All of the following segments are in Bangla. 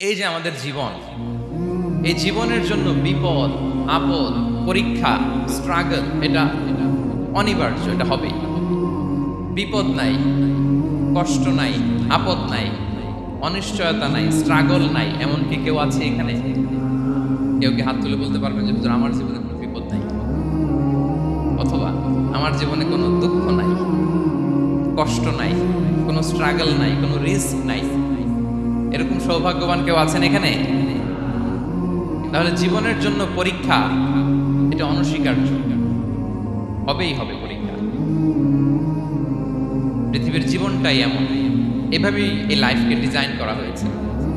এই যে আমাদের জীবন, এই জীবনের জন্য বিপদ, আপদ, পরীক্ষা, স্ট্রাগল এটা অনিবার্য, এটা হবেই। বিপদ নাই, কষ্ট নাই, আপদ নাই, অনিশ্চয়তা নাই, স্ট্রাগল নাই, এমনকি কেউ আছে এখানে? কেউ কি হাত তুলে বলতে পারবেন যে হুজুর আমার জীবনে কোনো বিপদ নাই, অথবা আমার জীবনে কোনো দুঃখ নাই, কষ্ট নাই, কোনো স্ট্রাগল নাই, কোনো রিস্ক নাই? এরকম সৌভাগ্যবান কেউ আছেন এখানে? তাহলে জীবনের জন্য পরীক্ষা এটা অনস্বীকার্য, হবেই হবে পরীক্ষা। পৃথিবীর জীবনটাই এমন, এভাবেই এই লাইফকে ডিজাইন করা হয়েছে।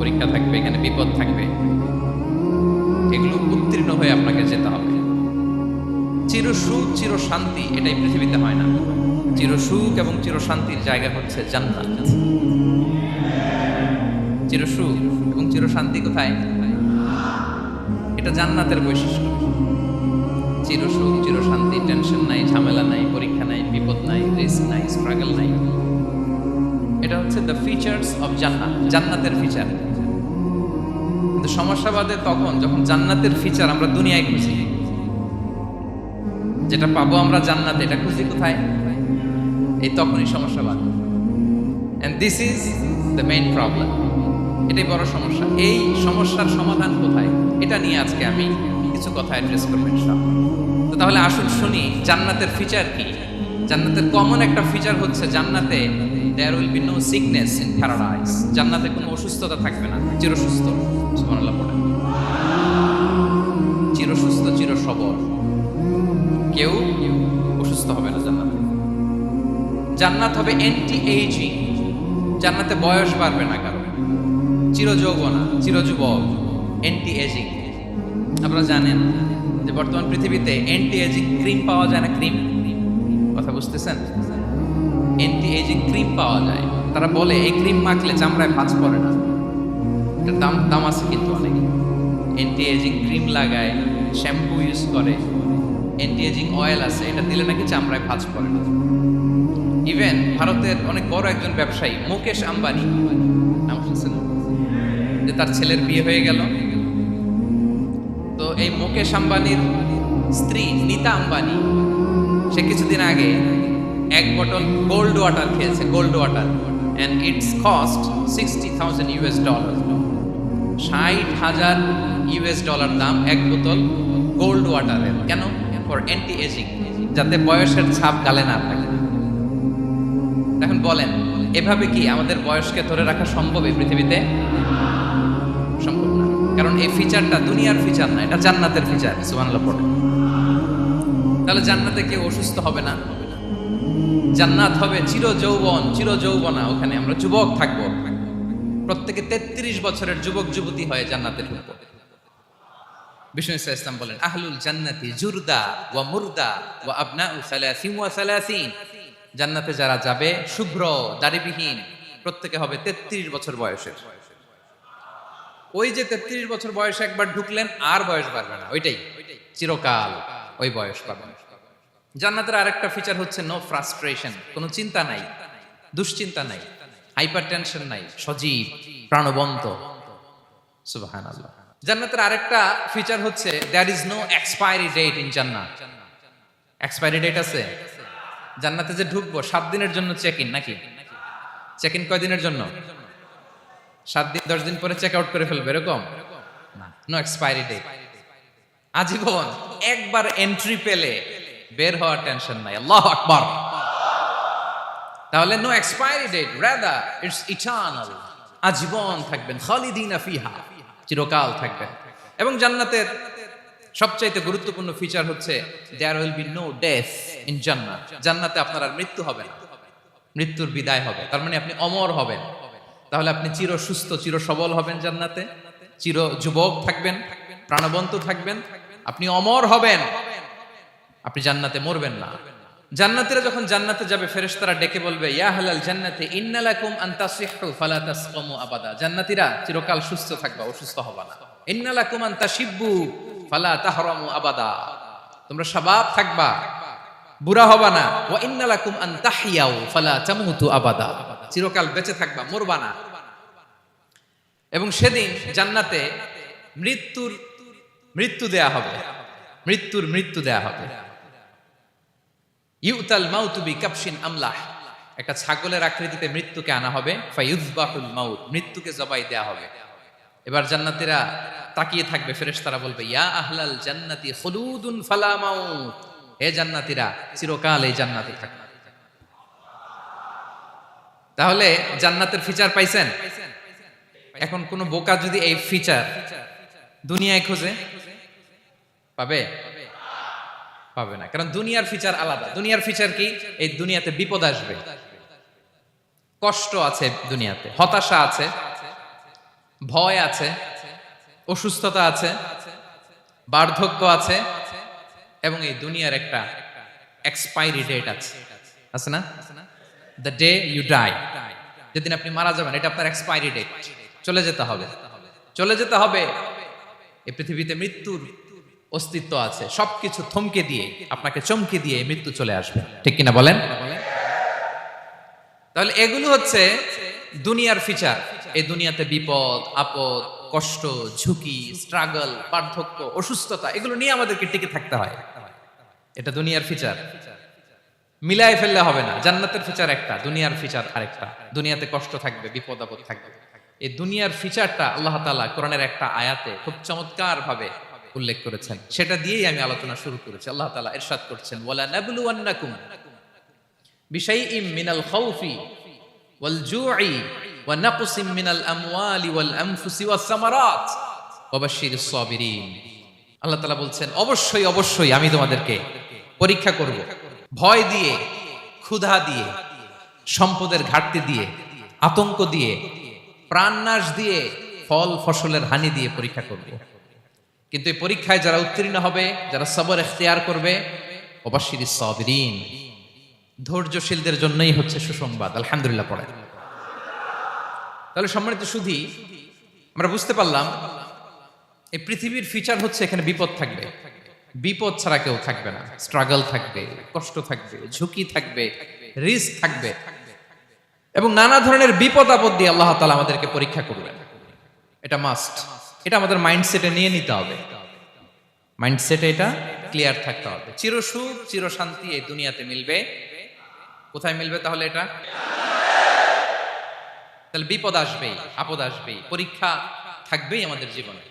পরীক্ষা থাকবে, এখানে বিপদ থাকবে, এগুলো উত্তীর্ণ হয়ে আপনাকে যেতে হবে। চির সুখ চির শান্তি এটাই পৃথিবীতে হয় না। চির সুখ এবং চির শান্তির জায়গা হচ্ছে জান্নাত। চির সুখ এবং চির শান্তি কোথায়? এটা জান্নাতের বৈশিষ্ট্য। চির সুখ চির শান্তি, টেনশন নাই, ঝামেলা নাই, পরীক্ষা নাই, বিপদ নাই, রিস্ক নাই, স্ট্রাগল নাই। এটা হচ্ছে দ্য ফিচার্স অফ জান্নাত, জান্নাতের ফিচার। কিন্তু সমস্যা বাদে তখন যখন জান্নাতের ফিচার আমরা দুনিয়ায় খুঁজি, যেটা পাবো আমরা জান্নাতে, এটা খুঁজি কোথায়? এই তখনই সমস্যা বাদে। And this is the main problem. এটাই বড় সমস্যা। এই সমস্যার সমাধান কোথায়, এটা নিয়ে আজকে আমি কিছু কথা অ্যাড্রেস করবো ইনশাআল্লাহ। তো তাহলে আসুন শুনি জান্নাতের ফিচার কি। জান্নাতের কমন একটা ফিচার হচ্ছে জান্নাতে there will be no sickness in paradise. জান্নাতে কোনো অসুস্থতা থাকবে না, চিরসুস্থ। সুবহানাল্লাহ পড়েন। চিরসুস্থ চির সবল, কেউ অসুস্থ হবে না জান্নাতে। জান্নাত হবে অ্যান্টি এইজিং, জান্নাতে বয়স বাড়বে না কারো। চির যৌবনা, চির যুবক, অ্যান্টি এজিং। আপনারা জানেন যে বর্তমান পৃথিবীতে অ্যান্টি এজিং ক্রিম পাওয়া যায় না? ক্রিম, কথা বুঝতেছেন? অ্যান্টি এজিং ক্রিম পাওয়া যায়। তারা বলে এই ক্রিম মাখলে চামড়ায় ভাঁজ পড়ে না। এটার দাম আছে কিন্তু অনেক। অ্যান্টি এজিং ক্রিম লাগায়, শ্যাম্পু ইউজ করে, অ্যান্টি এজিং অয়েল আছে, এটা দিলে নাকি চামড়ায় ভাঁজ পড়ে না। ইভেন ভারতের অনেক বড় একজন ব্যবসায়ী মুকেশ আম্বানি, নাম শুনছেন? যে তার ছেলের বিয়ে হয়ে গেল, তো এই মুকেশ আম্বানির স্ত্রী নীতা আম্বানি, সে কিছুদিন আগে এক বোতল গোল্ড ওয়াটার খেয়েছে, gold water, and it's cost $60,000। $60,000 দাম এক বোতল গোল্ড ওয়াটারের। কেন? ফর অ্যান্টি এজিং, যাতে বয়সের ছাপ গালে না থাকে। এখন বলেন, এভাবে কি আমাদের বয়সকে ধরে রাখা সম্ভব এই পৃথিবীতে? সম্ভব না, কারণ এই ফিচারটা দুনিয়ার ফিচার না, এটা জান্নাতের ফিচার। সুবহানাল্লাহ পড়ে। তাহলে জান্নাতে কেউ অসুস্থ হবে না। জান্নাত হবে চির যৌবন, চির যৌবনা। ওখানে আমরা যুবক থাকবো, প্রত্যেকে 33 বছরের যুবক যুবতী হয়ে জান্নাতে ঢুকবো। বিষ্ণু ইসলাম বলেন, আহলুল জান্নাতি জুরদা ওয়া মুরদা ওয়া আবনাউ সালাসিন ওয়া সালাসিন। জান্নাতে যারা যাবে শুভ্র দাড়িবিহীন, প্রত্যেকে হবে 33 বছর বয়সের। ওই যে 33 বছর বয়সে একবার ঢুকলেন, আর বয়স বাড়বে না, ওইটাই চিরকাল ওই বয়স পাবেন। জান্নাতের আরেকটা ফিচার হচ্ছে নো ফ্রাস্ট্রেশন, কোনো চিন্তা নাই, দুশ্চিন্তা নাই, হাইপার টেনশন নাই, সজীব প্রাণবন্ত। সুবহানাল্লাহ। জান্নাতের আরেকটা ফিচার হচ্ছে there is no expiry date in Jannat. Expiry date আছে? জান্নাতে যে ঢুকবো 7 দিনের জন্য চেক ইন, নাকি? চেক ইন কয় দিনের জন্য? 7 দিন, 10 দিন পরে চেক আউট করে ফেলবে, এরকম না। নো এক্সপায়ারি ডেট, আজীবন। একবার এন্ট্রি পেলে বের হওয়ার টেনশন নাই। আল্লাহু আকবার। তাহলে no expiry date, rather it's eternal. আজীবন থাকবেন, খালিদিনা ফিহা, চিরকাল থাকবেন। এবং জান্নাতের সবচাইতে গুরুত্বপূর্ণ ফিচার হচ্ছে there will be no death in Jannat. জান্নাতে আপনার আর মৃত্যু হবে না, মৃত্যুর বিদায় হবে। তার মানে আপনি অমর হবেন। তাহলে আপনি চির সুস্থ চির সবল হবেন জান্নাতে, চির যুবক থাকবেন, প্রাণবন্ত থাকবেন, আপনি অমর হবেন, আপনি জান্নাতে মরবেন না। জান্নাতীরা যখন জান্নাতে যাবে, ফেরেশতারা ডেকে বলবে, ইয়া আহলাল জান্নাতি ইন্না লাকুম আন তাসিহু ফালা তাসকামু আবাদা। জান্নাতীরা চিরকাল সুস্থ থাকবা, অসুস্থ হবা না। ইন্না লাকুম আন তাশিব্বু ফালা তাহরামু আবাদা, তোমরা শাবাব থাকবা, বুড়া হবা না। ওয়া ইন্না লাকুম আন তাহইয়াউ ফালা তামুতু আবাদা, চিরকাল বেঁচে থাকবা, মরবা না। এবং সেদিন জান্নাতে মৃত্যু দেয়া হবে, মৃত্যু দেয়া হবে। ইউতাল মাউতু বিকাবশিন আমলাহ, একটা ছাগলের আকৃতিতে মৃত্যুকে আনা হবে। ফায়ুযবাহুল মাউত, মৃত্যুকে জবাই দেয়া হবে। এবার জান্নাতীরা তাকিয়ে থাকবে, ফেরেশতারা বলবে ইয়া আহলাল জান্নাতি খুলুদুন ফালা মাউত, হে জান্নাতীরা চিরকাল এই জান্নাতে থাকবে। তাহলে জান্নাতের ফিচার পাইছেন? এখন কোন বোকা যদি এই ফিচার দুনিয়ায় খোঁজে পাবে? পাবে না, কারণ দুনিয়ার ফিচার আলাদা। দুনিয়ার ফিচার কি? এই দুনিয়াতে বিপদ আসবে, কষ্ট আছে, দুনিয়াতে হতাশা আছে, ভয় আছে, অসুস্থতা আছে, বার্ধক্য আছে, এবং এই দুনিয়ার একটা এক্সপায়ারি ডেট আছে, আছে না? দ্য ডে ইউ ডাই, যেদিন আপনি মারা যাবেন, এটা আপনার এক্সপায়ারি ডেট, চলে যেতে হবে, চলে যেতে হবে। এই পৃথিবীতে মৃত্যুর অস্তিত্ব আছে, সবকিছু থমকে দিয়ে, আপনাকে চমকে দিয়ে মৃত্যু চলে আসবে, ঠিক কিনা বলেন? তাহলে এগুলো হচ্ছে দুনিয়ার ফিচার। এই দুনিয়াতে বিপদ আপদ, কষ্ট, ঝুঁকি, স্ট্রাগল, বার্ধক্য, অসুস্থতা, এগুলো নিয়ে আমাদেরকে টিকে থাকতে হয়। এটা দুনিয়ার ফিচার, মিলাই ফেললে হবে না। জান্নাতের ফিচার একটা, দুনিয়ার ফিচার আরেকটা। দুনিয়াতে কষ্ট থাকবে, বিপদ আপদ থাকবে। এই দুনিয়ার ফিচারটা আল্লাহ তাআলা কোরআনের একটা আয়াতে খুব চমৎকার ভাবে উল্লেখ করেছেন, সেটা দিয়েই আমি আলোচনা শুরু করেছি। আল্লাহ তাআলা ইরশাদ করছেন, ওয়ালা নাবলুওয়ান্নাকুম বিশাইইম মিনাল খাউফি ওয়াল জুই ওয়া নাকসিম মিনাল আমওয়ালি ওয়াল আনফুসি ওয়াস সামারাত ওয়া বাশশিরিস সাবিরিন। আল্লাহ তাআলা বলছেন, অবশ্যই অবশ্যই আমি তোমাদেরকে পরীক্ষা করব, ভয় দিয়ে, ক্ষুধা দিয়ে, সম্পদের ঘাটতি দিয়ে, আতঙ্ক দিয়ে, প্রাণনাশ দিয়ে, ফল ফসলের হানি দিয়ে পরীক্ষা করব। কিন্তু এই পরীক্ষায় যারা উত্তীর্ণ হবে, যারা সবর ইখতিয়ার করবে, ওয়াবাশশিরিস সাবিরিন, ধৈর্যশীলদের জন্যই হচ্ছে সুসংবাদ। আলহামদুলিল্লাহ পড়ে। তাহলে সম্মানিত সুধী, আমরা বুঝতে পারলাম এই পৃথিবীর ফিচার হচ্ছে এখানে বিপদ থাকবে, বিপদ ছাড়া কেউ থাকবে না। স্ট্রাগল থাকবে, কষ্ট থাকবে, ঝুঁকি থাকবে, রিস্ক থাকবে, এবং নানা ধরনের বিপদ আপদ দিয়ে আল্লাহ তাআলা আমাদেরকে পরীক্ষা করবেন। এটা মাস্ট, এটা আমাদের মাইন্ডসেটে নিয়ে নিতে হবে। মাইন্ডসেটে এটা ক্লিয়ার থাকতে হবে। চিরসুখ চিরশান্তি এই দুনিয়াতে মিলবে, কোথায় মিলবে তাহলে? এটা তাহলে বিপদ আসবেই, আপদ আসবেই, পরীক্ষা থাকবেই আমাদের জীবনে।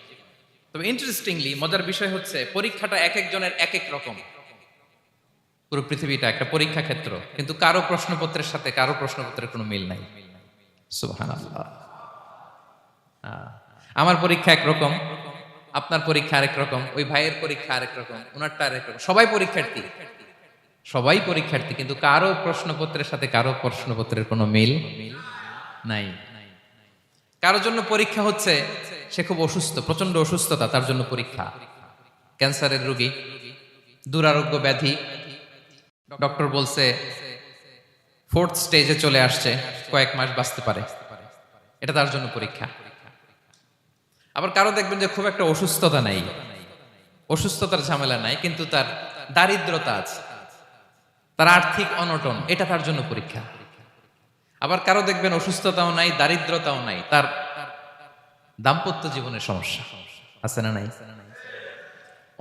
তবে ইন্টারেস্টিংলি মজার বিষয় হচ্ছে, পরীক্ষাটা এক একজনের এক এক রকম। পুরো পৃথিবীটা একটা পরীক্ষা ক্ষেত্র, কিন্তু কারো প্রশ্নপত্রের সাথে কারো প্রশ্নপত্রের কোনো মিল নাই। সুবহানাল্লাহ। আমার পরীক্ষা একরকম, আপনার পরীক্ষা আরেক রকম, ওই ভাইয়ের পরীক্ষা আরেক রকম, ওনারটা আরেক রকম। সবাই পরীক্ষার্থী, সবাই পরীক্ষার্থী, কিন্তু কারো প্রশ্নপত্রের সাথে কারো প্রশ্নপত্রের কোনো মিল নাই। কারো জন্য পরীক্ষা হচ্ছে সে খুব অসুস্থ, প্রচন্ড অসুস্থতা, তার জন্য পরীক্ষা। ক্যান্সারের রোগী, দুরারোগ্য ব্যাধি, ডক্টর বলছে 4th স্টেজে চলে আসছে, কয়েক মাস বাঁচতে পারে, এটা তার জন্য পরীক্ষা। আবার কারো দেখবেন যে খুব একটা অসুস্থতা নাই, অসুস্থতার ঝামেলা নাই, কিন্তু তার দারিদ্রতা আছে, তার আর্থিক অনটন, এটা তার জন্য পরীক্ষা। আবার কারো দেখবেন অসুস্থতাও নাই, দারিদ্রতাও নাই, তার দাম্পত্য জীবনের সমস্যা আছে না নাই?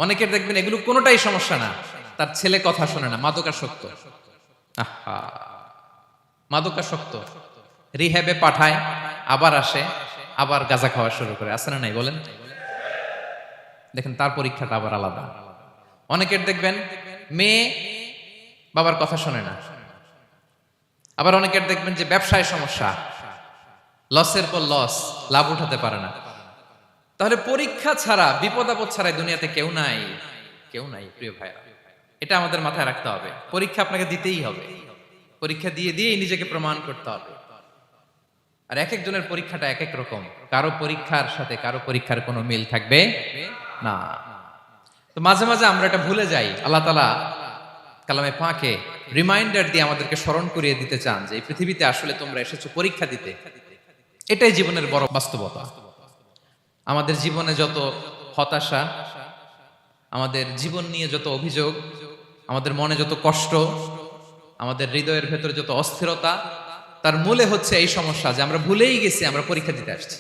অনেকের দেখবেন এগুলো কোনোটাই সমস্যা না, তার ছেলে কথা শোনে না, মাদকাসক্ত। আহা, মাদকাসক্ত, রিহ্যাবে পাঠায়, আবার আসে, আবার গাঁজা খাওয়া শুরু করে, আছে না নাই বলেন? দেখেন তার পরীক্ষাটা আবার আলাদা। অনেকের দেখবেন মেয়ে বাবার কথা শোনে না। আবার অনেকের দেখবেন যে ব্যবসায় সমস্যা, লসের পর লস, লাভ উঠাতে পারে না। তাহলে পরীক্ষা ছাড়া, বিপদ আপদ ছাড়া দুনিয়াতে কেউ নাই, কেউ নাই প্রিয় ভাইরা। এটা আমাদের মাথায় রাখতে হবে। পরীক্ষা আপনাকে দিতেই হবে, পরীক্ষা দিয়ে দিয়েই নিজেকে প্রমাণ করতে হবে। আর এক একজনের পরীক্ষাটা এক এক রকম, কারো পরীক্ষার সাথে কারো পরীক্ষার কোনো মিল থাকবে না। তো মাঝে মাঝে আমরা এটা ভুলে যাই। আল্লাহ তাআলা কালামে পাকে রিমাইন্ডার দিয়ে আমাদেরকে স্মরণ করিয়ে দিতে চান যে এই পৃথিবীতে আসলে তোমরা এসেছো পরীক্ষা দিতে। এটাই জীবনের বড় বাস্তবতা। আমাদের জীবনে যত হতাশা, আমাদের জীবন নিয়ে যত অভিযোগ, আমাদের মনে যত কষ্ট, আমাদের হৃদয়ের ভেতরে যত অস্থিরতা, তার মূলে হচ্ছে এই সমস্যা যে আমরা ভুলেই গেছি আমরা পরীক্ষা দিতে আসছি।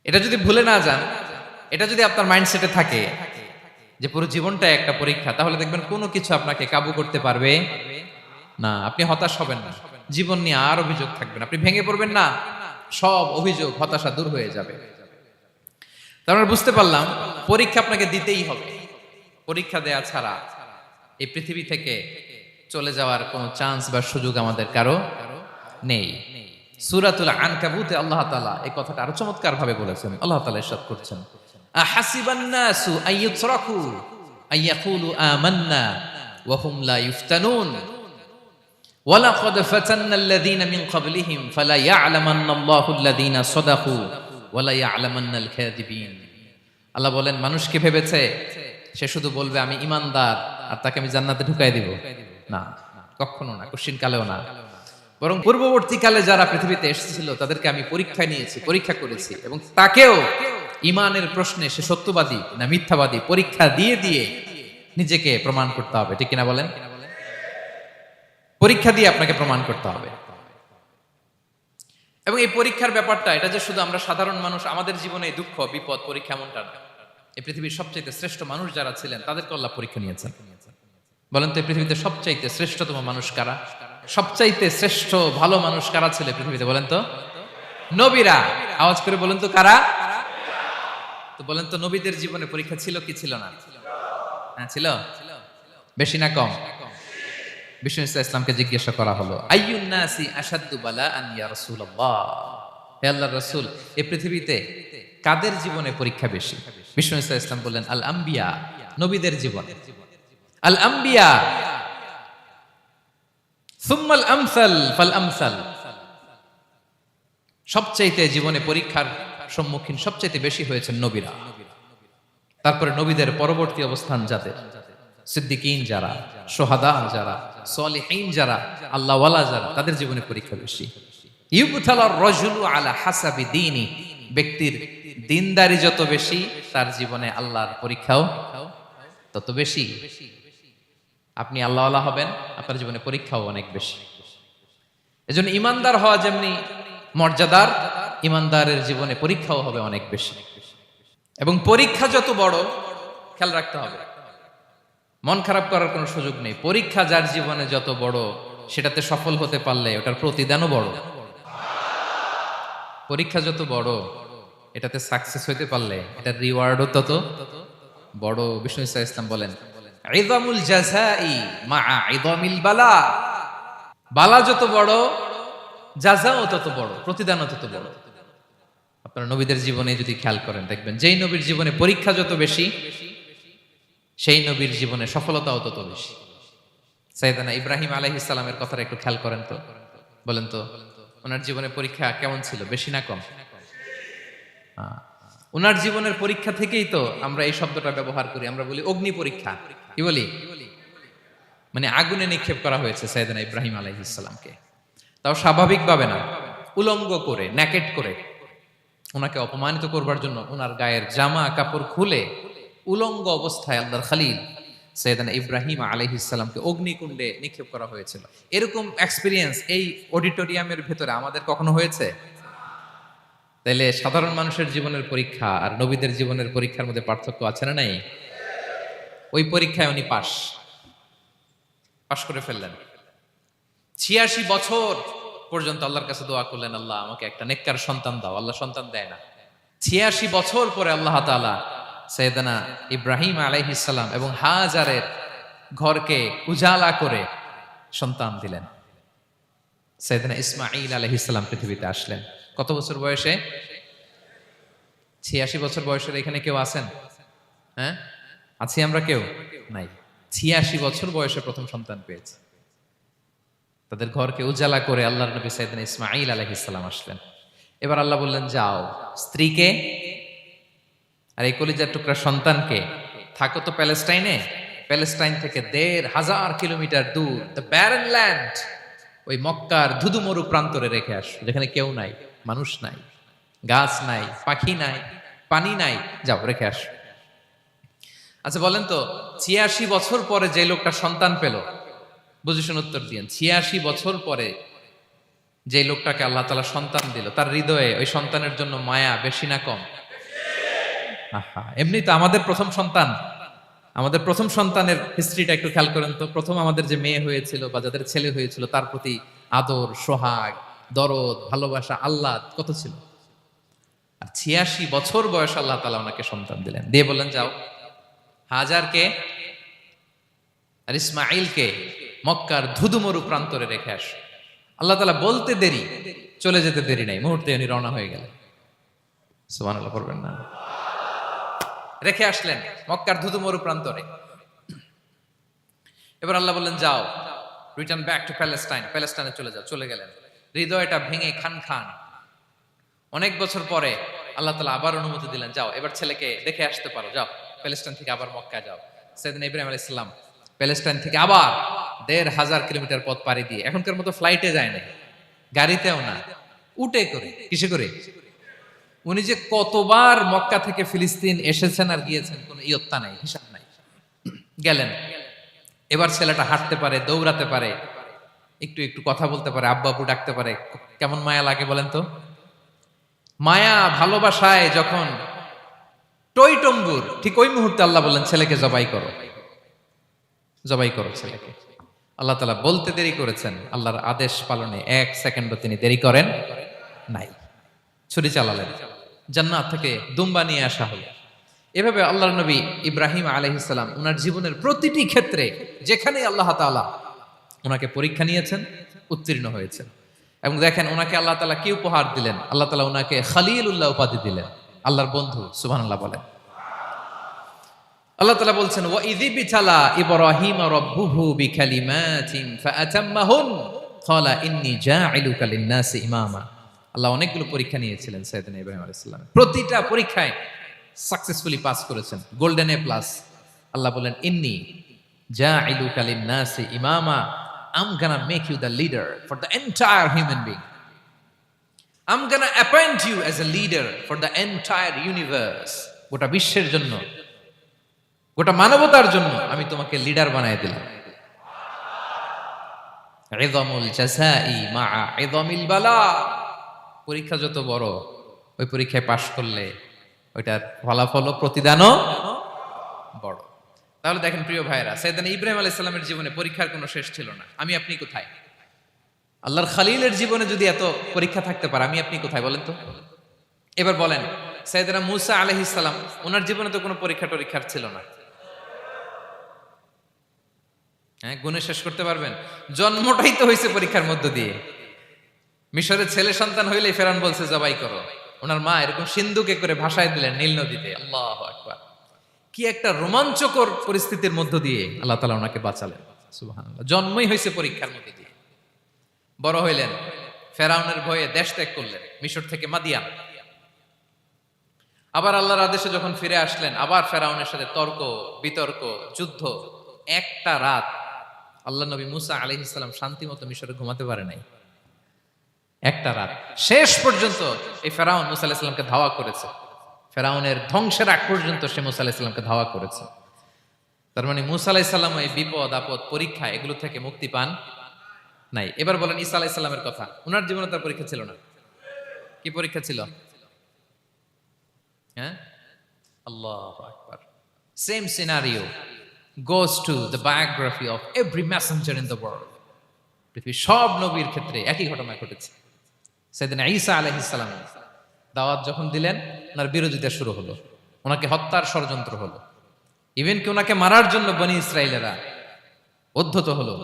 এটা যদি ভুলে না যান, এটা যদি আপনার মাইন্ডসেটে থাকে যে পুরো জীবনটা একটা পরীক্ষা, তাহলে দেখবেন কোনো কিছু আপনাকে কাবু করতে পারবে না। আপনি হতাশ হবেন না, জীবন নিয়ে আর অভিযোগ থাকবে না, আপনি ভেঙে পড়বেন না, সব অভিযোগ হতাশা দূর হয়ে যাবে। তার মানে বুঝতে পারলাম পরীক্ষা আপনাকে দিতেই হবে। পরীক্ষা দেয়া ছাড়া এই পৃথিবী থেকে চলে যাওয়ার কোনো চান্স বা সুযোগ আমাদের কারো নেই। সূরাতুল আনকাবুতে আল্লাহ তাআলা এই কথাটা আরো চমৎকার ভাবে বলেছেন। আল্লাহ তাআলা ইরশাদ করছেন, আহাসিবান নাসু আইয়ুতরাকু আইয়াকুলু আমান্না ওয়া হুম লা ইফতানুন ওয়ালাকাদ ফাতান্নাল্লাযীনা মিন ক্বাবলিহিম ফালা ইয়া'লামান্নাল্লাহুল্লাযীনা সাদাকু ওয়ালা ইয়া'লামান্নাল কাযিবিন। আল্লাহ বলেন, মানুষ কি ভেবেছে সে শুধু বলবে আমি ঈমানদার আর তাকে আমি জান্নাতে ঢুকাই দিব? না, কখনো না, কোশ্চিন কালেও না। বরং পূর্ববর্তীকালে যারা পৃথিবীতে এসেছিল তাদেরকে আমি পরীক্ষায় নিয়েছি, পরীক্ষা করেছি, এবং তাকেও ঈমানের প্রশ্নে সে সত্যবাদী না মিথ্যাবাদী পরীক্ষা দিয়ে দিয়ে নিজেকে প্রমাণ করতে হবে। ঠিক কিনা বলেন? পরীক্ষা দিয়ে আপনাকে প্রমাণ করতে হবে। এবং এই পরীক্ষার ব্যাপারটা, এটা যে শুধু আমরা সাধারণ মানুষ আমাদের জীবনে দুঃখ বিপদ পরীক্ষা এমনটা না। এই পৃথিবীর সবচাইতে শ্রেষ্ঠ মানুষ যারা ছিলেন তাদেরকে আল্লাহ পরীক্ষা নিয়েছেন। বলেন তো এই পৃথিবীতে সবচাইতে শ্রেষ্ঠতম মানুষ কারা? সবচাইতে শ্রেষ্ঠ ভালো মানুষ কারা ছিল পৃথিবীতে? বলেন তো নবীরা। আওয়াজ করে বলেন তো কারা? তো বলেন তো নবীদের জীবনে পরীক্ষা ছিল কি ছিল না? হ্যাঁ ছিল। বেশি না কম? বিষ্ণু ইসলামকে জিজ্ঞাসা করা হলো, আইয়ুন নাসি আশাদ্দু বালাআন ইয়া রাসূলুল্লাহ, হে আল্লাহর রাসূল এই পৃথিবীতে কাদের জীবনে পরীক্ষা বেশি? বিষ্ণু ইসলাম বললেন, আল আম্বিয়া, নবীদের জীবনে। আল আম্বিয়া সুম্মাল আমসাল ফাল আমসাল, সবচাইতে জীবনে পরীক্ষার সম্মুখীন সবচাইতে বেশি হয়েছেন নবীরা। তারপরে নবীদের পরবর্তী অবস্থান যাদের, সিদ্দিকিন যারা, সোহাদা যারা, সলিহিন যারা, আল্লাহওয়ালা যারা, তাদের জীবনে পরীক্ষা বেশি। ইউবতালার রাজুলু আলা হাসাবি দীনি, ব্যক্তির দিনদারি যত বেশি তার জীবনে আল্লাহর পরীক্ষাও তত বেশি। আপনি আল্লাহওয়ালা হবেন, আপনার জীবনে পরীক্ষাও অনেক বেশি। এজন্য ইমানদার হওয়া যেমনি মর্যাদার, ইমানদারের জীবনে পরীক্ষাও হবে অনেক বেশি। এবং পরীক্ষা যত বড়, খেয়াল রাখতে হবে, মন খারাপ করার কোনো সুযোগ নেই। পরীক্ষা যার জীবনে যত বড়, সেটাতে সফল হতে পারলে ওটার প্রতিদানও বড়। পরীক্ষা যত বড়, এটাতে সাকসেস হইতে পারলে এটার রিওয়ার্ডও তত বড়। বিষ্ণু ইসলাম বলেন, ইযামুল জাযাই মাআ ইযামিল বালা, বালা যত বড় জাযাও তত বড়, প্রতিদানও তত বড়। আপনারা নবীদের জীবনে যদি খেয়াল করেন দেখবেন, যেই নবীর জীবনে পরীক্ষা যত বেশি সেই নবীর জীবনে সফলতাও তত বেশি। সাইয়েদনা ইব্রাহিম আলাইহিস সালামের কথাটা একটু খেয়াল করেন তো, বলেন তো ওনার জীবনে পরীক্ষা কেমন ছিল? বেশি না কম? ওনার জীবনের পরীক্ষা থেকেই তো আমরা এই শব্দটা ব্যবহার করি, আমরা বলি অগ্নি পরীক্ষা। কি বলি? মানে আগুনে নিক্ষেপ করা হয়েছে সাইয়েদনা ইব্রাহিম আলাইহিস সালামকে, তাও স্বাভাবিকভাবে না, উলঙ্গ করে, ন্যাকেট করে ওনাকে অপমানিত করবার জন্য ওনার গায়ের জামা কাপড় খুলে উলঙ্গ অবস্থায় আল্লাহর খলিল সাইয়েদনা ইব্রাহিম আলাইহিস সালামকে অগ্নিকুণ্ডে নিক্ষেপ করা হয়েছিল। এরকম এক্সপেরিয়েন্স এই অডিটোরিয়ামের ভেতরে আমাদের কখনো হয়েছে? তাইলে সাধারণ মানুষের জীবনের পরীক্ষা আর নবীদের জীবনের পরীক্ষার মধ্যে পার্থক্য আছে না নাই? ওই পরীক্ষায় উনি পাশ করে ফেললেন। ৮৬ বছর পর্যন্ত আল্লাহর কাছে দোয়া করলেন, আল্লাহ আমাকে একটা নেককার সন্তান দাও। আল্লাহ সন্তান দেয় না। ৮৬ বছর পরে আল্লাহ তাআলা সাইয়েদনা ইব্রাহিম আলাইহিস সালাম এবং হাজারের ঘরকে উজালা করে সন্তান দিলেন। সাইয়েদনা ইসমাঈল আলাইহিস সালাম পৃথিবীতে আসলেন কত বছর বয়সে? ৮৬ বছর বয়সের এখানে কেউ আছেন? হ্যাঁ, আছি আমরা? কেউ নাই। ৮৬ বছর বয়সে প্রথম সন্তান পেয়েছে। তাদের ঘরকে উজালা করে আল্লাহর নবী সাইয়েদনা ইসমাঈল আলাইহিস সালাম আসলেন। এবার আল্লাহ বললেন, যাও স্ত্রীকে আর এই কলিজার টুকরা সন্তানকে, থাকো তো প্যালেস্টাইনে, প্যালেস্টাইন থেকে ১৫০০ কিলোমিটার দূর, দ্য ব্যারেন ল্যান্ড, ওই মক্কার ধুধুমরু প্রান্তরে রেখে আস, যেখানে কেউ নাই, মানুষ নাই, গাছ নাই, পাখি নাই, পানি নাই, যাও রেখে আস। আচ্ছা বলেন তো, ৮৬ বছর পরে যে লোকটা সন্তান পেল, বুঝে শুনে উত্তর দিয়েন, ৮৬ বছর পরে যে লোকটাকে আল্লাহ তাআলা সন্তান দিল, তার হৃদয়ে ওই সন্তানের জন্য মায়া বেশি না কম? আহা, এমনি তো আমাদের প্রথম সন্তানের হিস্ট্রিটা একটু খেয়াল করেন তো। প্রথম আমাদের যে মেয়ে হয়েছিল বা যাদের ছেলে হয়েছিল, তার প্রতি আদর, সোহাগ, দরদ, ভালোবাসা, আল্লাহ কত ছিল। আর ৮৬ বছর বয়স আল্লাহ তাআলা ওনাকে সন্তান দিলেন, দিয়ে বললেন যাও হাজারকে আর ইসমাইলকে মক্কার ধুধুমরু প্রান্তরে রেখে আস। আল্লাহ তাআলা বলতে দেরি, চলে যেতে দেরি নাই, মুহূর্তে উনি রওনা হয়ে গেলেন। সুবহানাল্লাহ পড়বেন না? রেখে আসলেন মক্কার ধুধুমরু প্রান্তরে। এবার আল্লাহ বললেন যাও, রিটার্ন ব্যাক টু প্যালেস্টাইন, প্যালেস্টাইনে চলে যাও। চলে গেলেন, হৃদয়টা ভেঙে খান খান। অনেক বছর পরে আল্লাহ তাআলা আবার অনুমতি দিলেন, যাও এবার ছেলেকে দেখে আসতে পারো, যাও প্যালেস্টাইন থেকে আবার মক্কায় যাও। সাইয়েদনা ইব্রাহিম আলাইহিস সালাম প্যালেস্টাইন থেকে আবার ১,৫০০ কিলোমিটার পথ পাড়ি দিয়ে, এখনকার মতো ফ্লাইটে যায় না, গাড়িতেও না, উটে করে। কিসে করে? উনি যে কতবার মক্কা থেকে ফিলিস্তিন এসেছেন আর গিয়েছেন, কোনো ইয়ত্তা নাই, হিসাব নাই। গেলেন, এবার ছেলেটা হাঁটতে পারে, দৌড়াতে পারে, একটু একটু কথা বলতে পারে, আব্বু আব্বু ডাকতে পারে। কেমন মায়া লাগে বলেন তো? মায়া ভালোবাসায় যখন টইটম্বুর, ঠিক ওই মুহূর্তে আল্লাহ বললেন ছেলেকে জবাই করো, জবাই করো ছেলেকে। আল্লাহ তাআলা বলতে দেরি করেছেন, আল্লাহর আদেশ পালনে ১ সেকেন্ডও তিনি দেরি করেন নাই। ছুরি চালালেন, জান্নাত থেকে দুম্বা নিয়ে আসা হলো। এভাবে আল্লাহর নবী ইব্রাহিম আলাইহিস সালাম ওনার জীবনের প্রতিটি ক্ষেত্রে যেখানে আল্লাহ তাআলা ওনাকে পরীক্ষা নিয়েছেন, উত্তীর্ণ হয়েছেন। এবং দেখেন ওনাকে আল্লাহ তাআলা কি উপহার দিলেন। আল্লাহ তাআলা ওনাকে খলিলুল্লাহ উপাধি দিলেন, আল্লাহর বন্ধু। সুবহানাল্লাহ বলেন। আল্লাহ তাআলা বলছেন ওয়া ইযিবতালা ইব্রাহিম রাব্বুহু বিকালিমাতিন ফাআতাম্মাহুন ক্বালা ইন্নী জাঈলুকা লিন-নাসি ইমামা। আল্লাহ অনেকগুলো পরীক্ষা নিয়েছিলেন সাইয়েদনা ইব্রাহিম আলাইহিস সালাম, প্রতিটা পরীক্ষায় সাকসেসফুলি পাস করেছেন, গোল্ডেন এ প্লাস। আল্লাহ বলেন ইন্নী জাঈলুকা লিন-নাসি ইমামা, I'm gonna make you the leader for the entire human being. I'm gonna appoint you as a leader for the entire universe. গোটা বিশ্বের জন্য, গোটা মানবতার জন্য আমি তোমাকে লিডার বানায় দিলাম। ইযমুল জাযাই মা'a ইযমিল বালা। পরীক্ষা যত বড়, ওই পরীক্ষায় পাশ করলে ওইটার ফলাফল ও প্রতিদানও বড়। তাহলে দেখেন প্রিয় ভাইরা, সাইয়েদনা ইব্রাহিম আলাইহিস সালামের জীবনে পরীক্ষার কোনো শেষ ছিল না। আমি আপনি কোথায়? আল্লাহর খলিলের জীবনে যদি এত পরীক্ষা থাকতে পারে, আমি আপনি কোথায় বলেন তো? এবার বলেন, সাইয়েদনা মূসা আলাইহিস সালাম, ওনার জীবনে তো কোনো পরীক্ষা টরীক্ষার ছিল না। হ্যাঁ, গুণে শেষ করতে পারবেন? জন্মটাই তো হয়েছে পরীক্ষার মধ্য দিয়ে। মিশরের ছেলে সন্তান হইলেই ফেরাউন বলছে জবাই করো। ওনার মা এরকম সিন্ধুকে করে ভাসায় দিলেন নীল নদীতে। আল্লাহু আকবার! কি একটা রোমাঞ্চকর পরিস্থিতির মধ্য দিয়ে আল্লাহ তাআলা ওনাকে বাঁচালেন। সুবহানাল্লাহ। জন্মই হয়েছে পরীক্ষার মধ্যে দিয়ে। বড় হইলেন, ফেরাউনের ভয়ে দেশ ত্যাগ করলেন, মিশর থেকে মাদিয়ান। আবার আল্লাহর আদেশে যখন ফিরে আসলেন, আবার ফেরাউনের সাথে তর্ক বিতর্ক, যুদ্ধ। একটা রাত আল্লাহ নবী মূসা আলাইহিস সালাম শান্তি মতো মিশরে ঘুমাতে পারে নাই। একটা রাত শেষ পর্যন্ত এই ফেরাউন মূসা আলাইহিস সালামকে ধাওয়া করেছে। ফেরাউনের ধ্বংসের আগ পর্যন্ত সে মূসা আলাইহিস সালামকে ধাওয়া করেছে। তার মানে মূসা আলাইহিস সালাম এই বিপদ আপদ পরীক্ষা এগুলো থেকে মুক্তি পান নাই। এবার বলেন ঈসা আলাইহিস সালামের কথা। ওনার জীবনে তার পরীক্ষা ছিল না? কি পরীক্ষা ছিল? হ্যাঁ, আল্লাহু আকবার। Same scenario goes to the biography of every messenger in the world. পৃথিবীর সব নবীর ক্ষেত্রে একই ঘটনা ঘটেছে। সাইয়েদনা ঈসা আলাইহিস সালাম দাওয়াত যখন দিলেন, ওনার বিরোধিতা শুরু হলো, ওনাকে হত্যার ষড়যন্ত্র হলো। ইভেন কি ওনাকে মারার জন্য বনি ইসরাইলেরা উদ্ধত হলো,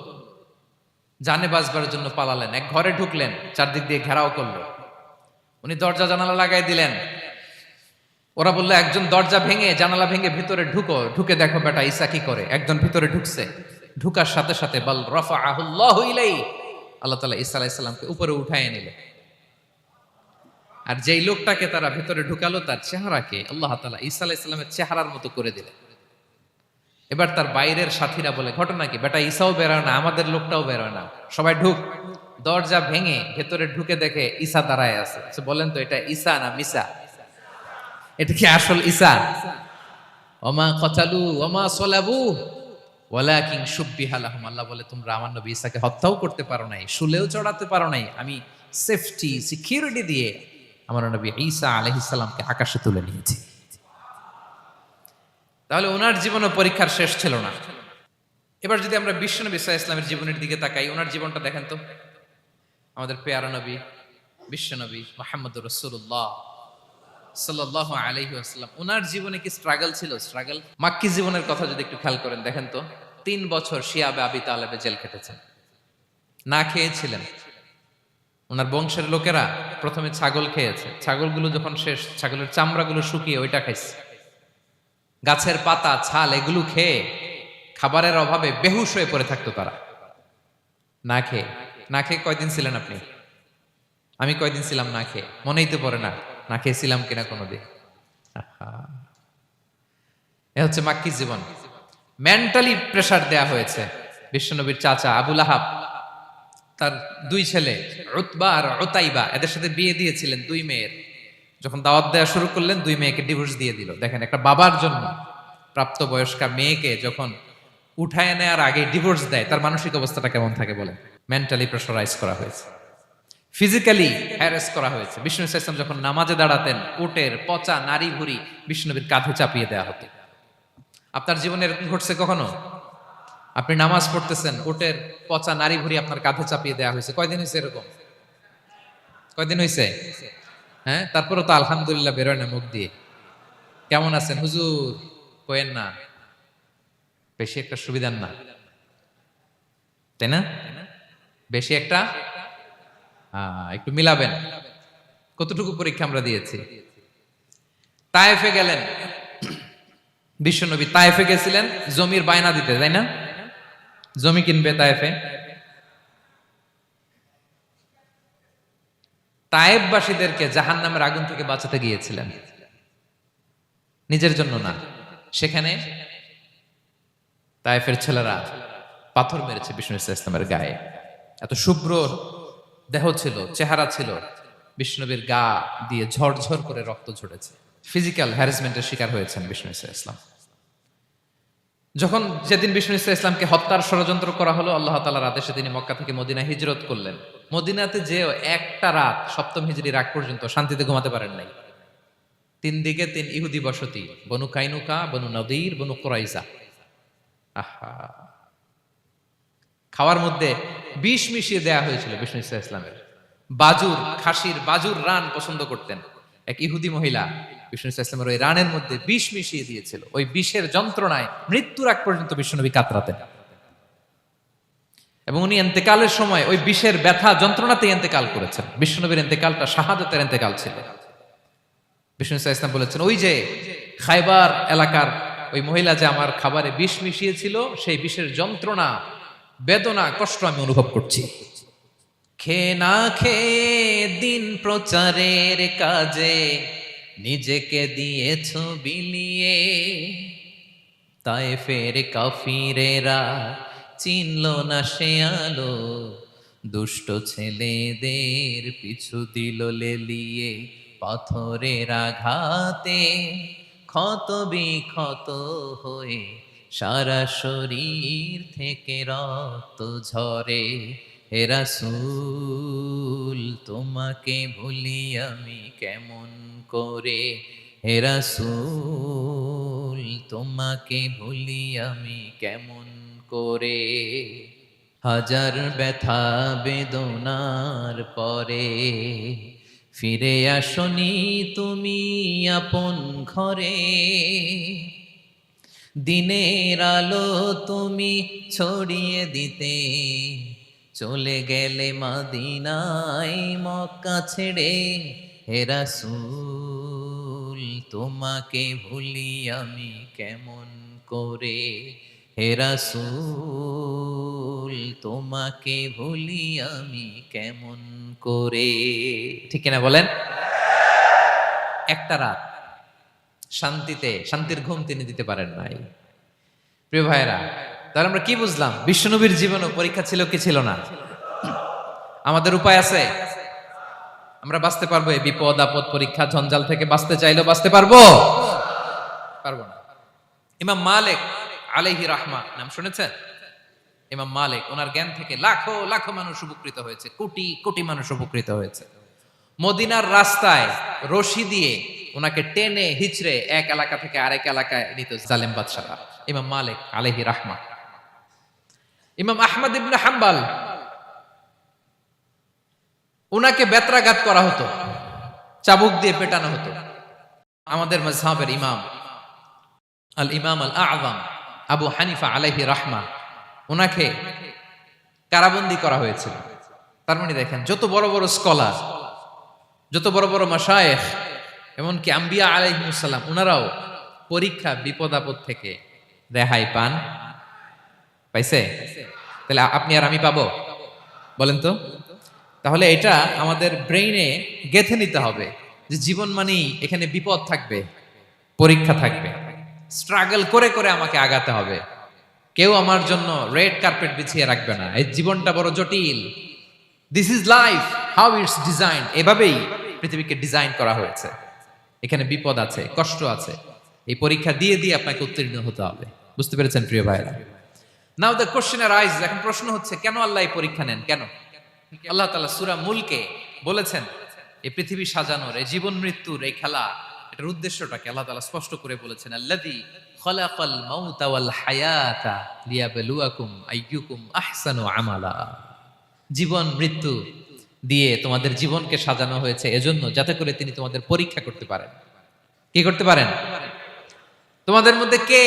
জানে বাঁচবার জন্য পালালেন। এক ঘরে ঢুকলেন, চারদিক দিয়ে ঘেরাও করলো। উনি দরজা জানালা লাগাই দিলেন। ওরা বললো একজন দরজা ভেঙে জানালা ভেঙে ভিতরে ঢুকো, ঢুকে দেখো বেটা ঈসা কি করে। একজন ভিতরে ঢুকছে, ঢুকার সাথে সাথে বাল রাফাআহুল্লাহু ইলাইহি, আল্লাহ তাআলা ঈসা আলাইহিস সালামকে উপরে উঠায় নিলেন। আর যেই লোকটাকে তারা ভিতরে ঢুকালো, তার চেহারাকে আল্লাহ তাআলা ঈসা আলাইহিস সালামের চেহারার মতো করে দিলেন। এবার তার বাইরের সাথীরা বলে ঘটনা কি, বেটা ঈসাও বেরোয় না, আমাদের লোকটাও বেরোয় না, সবাই ঢুক। দরজা ভেঙে ভেতরে ঢুকে দেখে ঈসা দাঁড়ায় আছে। বলেন তো এটা ঈসা না মিসা? এটা কি আসল ঈসা? ওমা কতালু ওমা সলাবু ওয়ালাকিন শুব্বিহা লাহুম। আল্লাহ বলে তোমরা আমার নবী ঈসাকে হত্যাও করতে পারো নাই, শুলেও চড়াতে পারো নাই, আমি সেফটি, সিকিউরিটি দিয়ে আমার নবী ঈসা আলাইহিস সালামকে আকাশে তুলে নিয়েছে। তাহলে ওনার জীবনও পরীক্ষার শেষ ছিল না। এবার যদি আমরা বিশ্বনবী সাল্লাল্লাহু আলাইহি ওয়াসাল্লামের জীবনের দিকে তাকাই, ওনার জীবনটা দেখেন তো। আমাদের পেয়ারা নবী, বিশ্বনবী মুহাম্মদুর রাসূলুল্লাহ সাল্লাল্লাহু আলাইহি ওয়াসাল্লাম, ওনার জীবনে কি স্ট্রাগল ছিল? স্ট্রাগল। মাক্কি জীবনের কথা যদি একটু খেয়াল করেন, দেখেন তো 3 বছর শিয়াবে আবি তালেবে জেল কেটেছেন, না খেয়েছিলেন। ওনার বংশের লোকেরা প্রথমে ছাগল খেয়েছে, ছাগলগুলো যখন শেষ, ছাগলের চামড়াগুলো শুকিয়ে ওইটা খাইছে। গাছের পাতা, ছাল এগুলো খেয়ে খাবারের অভাবে বেহুশ হয়ে পড়ে থাকতো তারা, না খেয়ে। না খেয়ে কয়দিন ছিলেন আপনি? আমি কয়দিন ছিলাম না খেয়ে? মনেই তো পড়ে না, না খেয়েছিলাম কিনা কোনোদিন। এ হচ্ছে মাক্কি জীবন। মেন্টালি প্রেসার দেয়া হয়েছে। বিশ্বনবীর চাচা আবুল আহাব তার 2 ছেলে উতবা আর উতাইবা, এদের সাথে বিয়ে দিয়েছিলেন 2 মেয়ের। যখন দাওয়াত দেওয়া শুরু করলেন, 2 মেয়েকে ডিভোর্স দিয়ে দিল। দেখেন, একটা বাবার জন্য প্রাপ্তবয়স্কা মেয়েকে যখন উঠায় নেওয়ার আগে ডিভোর্স দেয়, তার মানসিক অবস্থাটা কেমন থাকে বলেন? মেন্টালি প্রেসারাইজ করা হয়েছে, ফিজিক্যালি হ্যারাস করা হয়েছে। বিষ্ণু ইসলাম যখন নামাজে দাঁড়াতেন, উটের পচা নারী ভুঁড়ি বিষ্ণুনবীর কাঁধে চাপিয়ে দেওয়া হতো। আপনার জীবনে এরকম ঘটছে কখনো? আপনি নামাজ পড়তেছেন, উটের পচা নারী ভুঁড়ি আপনার কাঁধে চাপিয়ে দেওয়া হয়েছে। কয়দিন হয়েছে এরকম? কয়দিন হয়েছে? হ্যাঁ, তারপরে তো আলহামদুলিল্লাহ বেরোয় না মুখ দিয়ে। কেমন আছেন হুজুর? কোয়েন না, বেশি একটা সুবিধার না, তাই না? বেশি একটা একটু মিলাবেন। কতটুকু পরীক্ষা আমরা দিয়েছি। তায়েফে গেলেন বিশ্বনবী, তায়েফে গেছিলেন জমির বায়না দিতে, তাই না? জমি কিনবে তায়েফে। তায়েফবাসীদেরকে জাহান্নামের আগুন থেকে বাঁচাতে গিয়েছিলেন, নিজের জন্য না। সেখানে তায়েফের ছেলেরা পাথর মেরেছে বিষ্ণু ইসলামের গায়ে। এত শুভ্র দেহ ছিল, চেহারা ছিল, বিষ্ণুনবীর গা দিয়ে ঝরঝর করে রক্ত ঝরেছে। ফিজিক্যাল হ্যারাসমেন্টের শিকার হয়েছেন বিষ্ণু ইসলাম। যখন যেদিন বিষ্ণু ইসলামকে হত্যার ষড়যন্ত্র করা হলো, আল্লাহ তাআলার আদেশে তিনি মক্কা থেকে মদিনা হিজরত করলেন। মদিনাতে যে একটা রাত, 7ম হিজরির আগ পর্যন্ত শান্তিতে ঘুমাতে পারেন নাই। 3 দিকে 3 ইহুদি বসতি, বনু কাইনুকা, বনু নদীর, বনু কুরাইজা। আহা, খাওয়ার মধ্যে বিষ মিশিয়ে দেয়া হয়েছিল বিষ্ণু ইসলামের। বাজুর, খাসির বাজুর রান পছন্দ করতেন। এক ইহুদি মহিলা বিষ্ণু ইসলামের ওই রানের মধ্যে বিষ মিশিয়ে দিয়েছিল। ওই বিষের যন্ত্রণায় মৃত্যুর আগ পর্যন্ত বিশ্বনবী কাতরাতেন, এবং উনি ইন্তেকালের সময় ওই বিষের ব্যথা যন্ত্রণাতে ইন্তেকাল করেছেন। বিশ্বনবীর ইন্তেকালটা শাহাদাতের ইন্তেকাল ছিল। বিষ্ণু ইসলাম বলেছেন, ওই যে খায়বার এলাকার ওই মহিলা যে আমার খাবারে বিষ মিশিয়েছিল, সেই বিষের যন্ত্রণা, বেদনা, কষ্ট আমি অনুভব করছি। খেয়ে না খেয়ে দিন প্রচারের কাজে নিজেকে দিয়েছ বিলিয়ে, তায়েফের কাফিরেরা চিনল না সে আলো, দুষ্ট ছেলেদের পিছু দিল লেলিয়ে, পাথরের আঘাতে ক্ষত বিক্ষত হয়ে সারা শরীর থেকে রক্ত ঝরে। হে রাসূল তোমাকে ভুলি আমি কেমন করে, হে রাসূল তোমাকে ভুলি আমি কেমন করে। হাজার ব্যথা বেদনার পরে ফিরে আসনি তুমি আপন ঘরে, দিনের আলো তুমি ছড়িয়ে দিতে চলে গেলে মদিনায় মক্কা ছেড়ে। হে রাসূল তোমাকে ভুলি আমি কেমন করে, হে রাসূল তোমাকে ভুলি আমি কেমন করে। ঠিক কিনা বলেন? একটা রাত শান্তিতে, শান্তির ঘুম তিনি দিতে পারেন নাই। প্রিয় ভাইরা, তাহলে আমরা কি বুঝলাম? বিশ্বনবীর জীবনও পরীক্ষা ছিল কি ছিল না? আমাদের উপায় আছে? আমরা বাঁচতে পারবো এই বিপদ আপদ পরীক্ষা ঝঞ্ঝাল থেকে? বাঁচতে চাইলেও বাঁচতে পারবো? পারবো না। ইমাম মালিক আলাইহি রাহমা নাম শুনেছেন? ইমাম মালিক, ওনার জ্ঞান থেকে লাখো লাখো মানুষ উপকৃত হয়েছে, কোটি কোটি মানুষ উপকৃত হয়েছে। মদিনার রাস্তায় রশি দিয়ে ওনাকে টেনে হিচড়ে এক এলাকা থেকে আরেক এলাকায় নিত জালেম বাদশারা। ইমাম মালিক আলাইহি রাহমা। ইমাম আহমদ ইবনে হাম্বল, ওনাকে বেত্রাঘাত করা হতো, চাবুক দিয়ে পেটানো হতো। আমাদের মাযহাবের ইমাম আল ইমাম আল আযম আবু হানিফা আলাইহি রাহমা, ওনাকে কারাবন্দী করা হয়েছিল। তার মানে দেখেন, যত বড় বড় স্কলার, যত বড় বড় মাশায়েখ, এমনকি আম্বিয়া আলাইহিমুস সালাম, ওনারাও পরীক্ষা বিপদ আপদ থেকে রেহাই পাইছে? তাহলে আপনি আর আমি পাবো? বলেন তো। তাহলে এটা আমাদের ব্রেইনে গেঁথে নিতে হবে যে জীবন মানেই এখানে বিপদ থাকবে, পরীক্ষা থাকবে, স্ট্রাগল করে করে আমাকে আগাতে হবে। কেউ আমার জন্য রেড কার্পেট বিছিয়ে রাখবে না। এই জীবনটা বড় জটিল। This is life how it's design. এভাবেই পৃথিবীকে ডিজাইন করা হয়েছে। এখানে বিপদ আছে, কষ্ট আছে। এই পরীক্ষা দিয়ে দিয়ে আপনাকে উত্তীর্ণ হতে হবে। বুঝতে পেরেছেন প্রিয় ভাইরা? নাও দ্য কোশ্চেন আরাইজ, এখন প্রশ্ন হচ্ছে, কেন আল্লাহ এই পরীক্ষা নেন? কেন? আল্লাহ তাআলা সূরা মুলকে বলেছেন, এই পৃথিবী সাজানোর, এই জীবন মৃত্যুর এই খেলা, এটার উদ্দেশ্যটাকে আল্লাহ তাআলা স্পষ্ট করে বলেছেন। আল্লাযী খালাকাল মাউতা ওয়াল হায়াতা লিয়াবলুয়াকুম আইয়ুকুম আহসানু আমালা। জীবন মৃত্যু দিয়ে তোমাদের জীবনকে সাজানো হয়েছে এজন্য, যাতে করে তিনি তোমাদের পরীক্ষা করতে পারেন। কি করতে পারেন? তোমাদের মধ্যে কে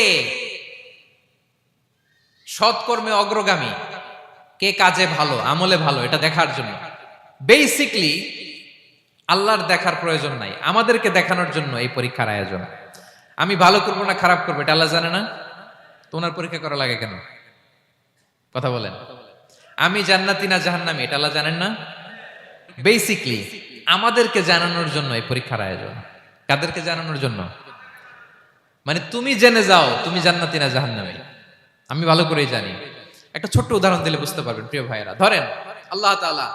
সৎকর্মে অগ্রগামী, কে কাজে ভালো, আমলে ভালো, এটা দেখার জন্য। বেসিকলি আল্লাহর দেখার প্রয়োজন নাই, আমাদেরকে দেখানোর জন্য এই পরীক্ষার আয়োজন। আমি ভালো করবো না খারাপ করবো এটা আল্লাহ জানে না? তোমার পরীক্ষা করা লাগে কেন? কথা বলেন। আমি জান্নাতি না জাহান্নামী এটা আল্লাহ জানেন না? বেসিকলি আমাদেরকে জানানোর জন্য এই পরীক্ষার আয়োজন। কাদেরকে জানানোর জন্য? মানে তুমি জেনে যাও তুমি জান্নাতি না জাহান্নামী। আমি ভালো করেই জানি। একটা ছোট্ট উদাহরণ দিলে বুঝতে পারবেন প্রিয় ভাইয়েরা। ধরেন আল্লাহ তাআলা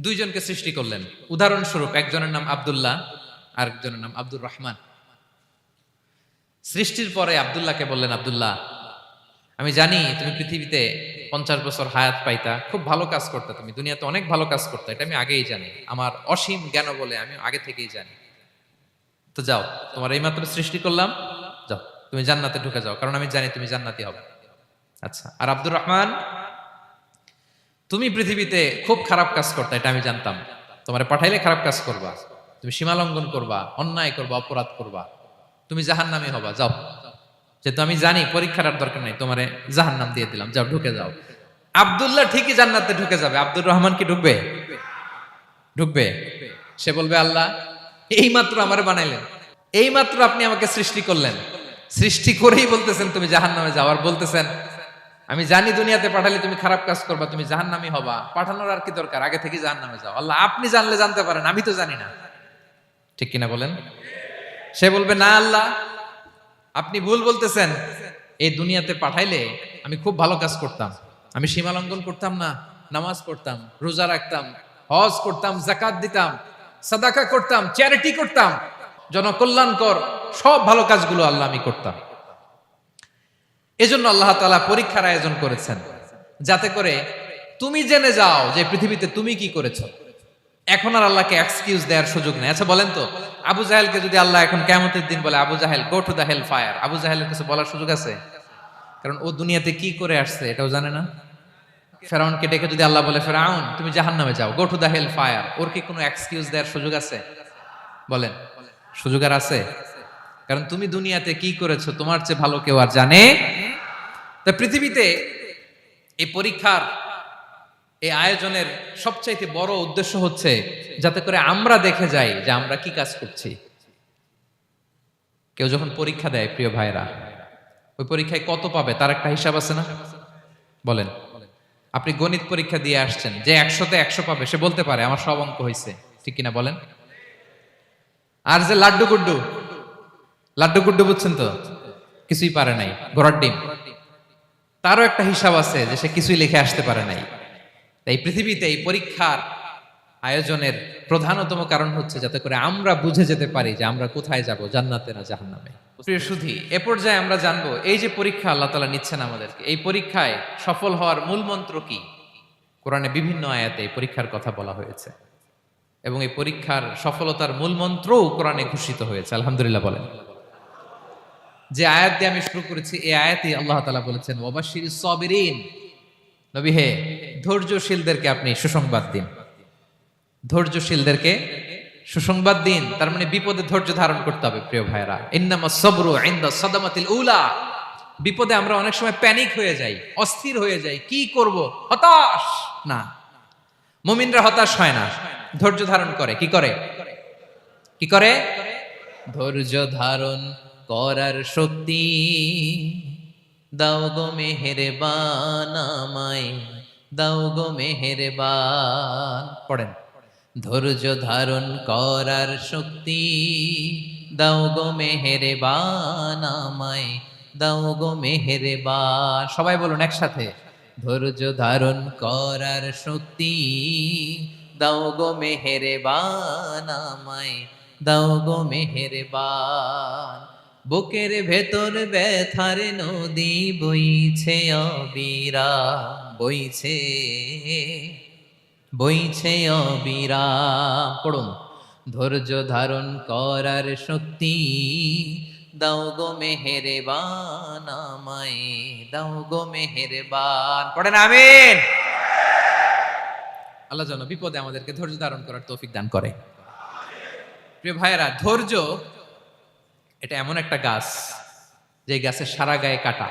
দুইজনকে সৃষ্টি করলেন। উদাহরণস্বরূপ একজনের নাম আব্দুল্লাহ, আর একজনের নাম আব্দুর রহমান। সৃষ্টির পরে আব্দুল্লাহকে বললেন, আব্দুল্লাহ, আমি জানি তুমি পৃথিবীতে 50 বছর হায়াত পাইতা, খুব ভালো কাজ করতে, তুমি দুনিয়াতে অনেক ভালো কাজ করতে, এটা আমি আগেই জানি। আমার অসীম জ্ঞান বলে আমি আগে থেকেই জানি। তো যাও, তোমার এইমাত্র সৃষ্টি করলাম, যাও তুমি জান্নাতে ঢুকে যাও, কারণ আমি জানি তুমি জান্নাতি হবে। আচ্ছা, আর আব্দুর রহমান, তুমি পৃথিবীতে খুব খারাপ কাজ করতে, এটা আমি জানতাম। তোমারে পাঠাইলে খারাপ কাজ করবা, তুমি সীমা লঙ্ঘন করবা, অন্যায় করবা, অপরাধ করবা, তুমি জাহান্নামী হবা। যাও, যেহেতু আমি জানি পরীক্ষার আর দরকার নেই, তোমারে জাহান্নাম দিয়ে দিলাম, যাও ঢুকে যাও। আব্দুল্লাহ ঠিকই জান্নাতে ঢুকে যাবে, আব্দুর রহমান কি ঢুকবে? ঢুকবে। সে বলবে, আল্লাহ এইমাত্র আমারে বানাইলেন, এইমাত্র আপনি আমাকে সৃষ্টি করলেন, সৃষ্টি করেই বলতেছেন তুমি জাহান্নামে যাও, আর বলতেছেন আমি জানি দুনিয়াতে পাঠালে তুমি খারাপ কাজ করবা, তুমি জাহান্নামী হবা, পাঠানোর আর কি দরকার, আগে থেকে জাহান্নামে যাও। আল্লাহ আপনি জানলে জানতে পারেন, আমি তো জানি না। ঠিক কিনা বলেন? সে বলবে, না আল্লাহ আপনি ভুল বলতেছেন, এই দুনিয়াতে পাঠাইলে আমি খুব ভালো কাজ করতাম, আমি সীমা লঙ্ঘন করতাম না, নামাজ পড়তাম, রোজা রাখতাম, হজ করতাম, যাকাত দিতাম, সাদাকা করতাম, চ্যারিটি করতাম, জনকল্যাণকর সব ভালো কাজগুলো আল্লাহ আমি করতাম। এজন্য আল্লাহ তাআলা পরীক্ষার আয়োজন করেছেন, যাতে করে তুমি জেনে যাও যে পৃথিবীতে তুমি কি করেছো। এখন আর আল্লাহকে এক্সকিউজ দেওয়ার সুযোগ নেই। আচ্ছা বলেন তো, আবু জাহেলকে যদি আল্লাহ এখন কিয়ামতের দিন বলে, Abu Jahl go to the hell fire, Abu জাহেলের কাছে বলার সুযোগ আছে? কারণ ও দুনিয়াতে কি করে আসছে এটাও জানে না। ফেরাউনকে ডেকে যদি আল্লাহ বলে, ফেরাউন তুমি জাহান্নামে যাও, go to the hell fire, ওর কি কোনো এক্সকিউজ দেওয়ার সুযোগ আছে? বলেন, সুযোগ আর আছে? কারণ তুমি দুনিয়াতে কি করেছো তোমার চেয়ে ভালো কেউ আর জানে। তা পৃথিবীতে এই পরীক্ষার এই আয়োজনের সবচাইতে বড় উদ্দেশ্য হচ্ছে যাতে করে আমরা দেখে যাই যে আমরা কি কাজ করছি। কেউ যখন পরীক্ষা দেয় প্রিয় ভাইরা, ওই পরীক্ষায় কত পাবে তার একটা হিসাব আছে না? বলেন, আপনি গণিত পরীক্ষা দিয়ে আসছেন, যে 100-তে 100 পাবে সে বলতে পারে আমার সব অঙ্ক হয়েছে, ঠিক কিনা বলেন? আর যে লাড্ডু গুড্ডু বুঝছেন তো, কিছুই পারে নাই, ঘোড়ার ডিম, তারও একটা হিসাব আছে যে সে কিছুই লিখে আসতে পারে নাই। তাই পৃথিবীতে এই পরীক্ষার আয়োজনের প্রধানতম কারণ হচ্ছে যাতে করে আমরা বুঝে যেতে পারি যে আমরা কোথায় যাব, জান্নাতে না জাহান্নামে। প্রিয় সুধী, এ পর্যায়ে আমরা জানবো এই যে পরীক্ষা আল্লাহ তাআলা নিচ্ছেন আমাদেরকে, এই পরীক্ষায় সফল হওয়ার মূল মন্ত্র কি? কোরআনে বিভিন্ন আয়াতে এই পরীক্ষার কথা বলা হয়েছে এবং এই পরীক্ষার সফলতার মূল মন্ত্রও কোরআনে ঘোষিত হয়েছে। আলহামদুলিল্লাহ বলেন। যে আয়াত দিয়ে আমি শুরু করেছি এই আয়াতে আল্লাহ তাআলা বলেছেন ওয়াবাশশিরিস সাবিরিন, নবী হে ধৈর্যশীলদেরকে আপনি সুসংবাদ দিন। ধৈর্যশীলদেরকে সুসংবাদ দিন, তার মানে বিপদে ধৈর্য ধারণ করতে হবে। প্রিয় ভাইরা, ইন্নামাস সাবরু ইনদা সাদামাতিল উলা, বিপদে আমরা অনেক সময় প্যানিক হয়ে যাই, অস্থির হয়ে যাই, কি করব, হতাশ না। মুমিনরা হতাশ হয় না, ধৈর্য ধারণ করে। কি করে? কি করে? ধৈর্য ধারণ করার শক্তি দাও গো মেহেরবান আমায়, দাও গো মেহেরবান। পড়েন, ধৈর্য ধারণ করার শক্তি দাও গো মেহেরবান আমায়, দাও গো মেহেরবান। সবাই বলুন একসাথে, ধৈর্য ধারণ করার শক্তি দাও গো মেহেরবান আমায়, দাও গো মেহেরবান। বুকের ভেতর ব্যথার নদী বইছে অবিরাম, বইছে বইছে অবিরাম। পড়ুন, ধৈর্য ধারণ করার শক্তি দাও গো মেহেরবান আমায়, দাও গো মেহেরবান। পড়েন আমিন। আল্লাহ যেন বিপদে আমাদেরকে ধৈর্য ধারণ করার তৌফিক দান করে। প্রিয় ভাইয়েরা, ধৈর্য এটা এমন একটা গাছ যে গাছের সারা গায়ে কাটা,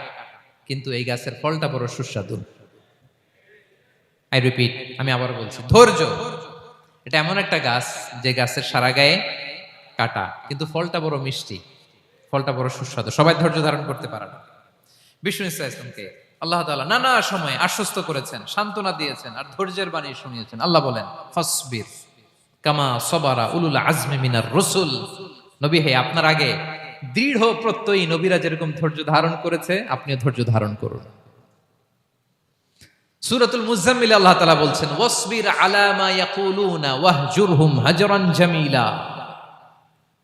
কিন্তু এই গাছের ফলটা বড় সুস্বাদু। আই রিপিট, আমি আবার বলছি, ধৈর্য এটা এমন একটা গাছ যে গাছের সারা গায়ে কাটা, কিন্তু ফলটা বড় মিষ্টি, ফলটা বড় সুস্বাদু। সবাই ধৈর্য ধারণ করতে পারে না। বিষ্ণু ইসলামকে আল্লাহ তাআলা নানা সময় আশ্বস্ত করেছেন, সান্ত্বনা দিয়েছেন, আর ধৈর্যের বাণী শুনিয়েছেন। আল্লাহ বলেন ফাসবির কামা সবারা উলুল আজমি মিনার রসুল, নবী হে আপনার আগে দৃঢ় প্রত্যয়ী নবীরা যেরকম ধৈর্য ধারণ করেছে আপনিও ধৈর্য ধারণ করুন। সূরাতুল মুজাম্মিল আল্লাহ তাআলা বলছেন ওয়াসবির আলা মা ইয়াকুলুনা ওয়াহজুরহুম হাজরান জামিলা,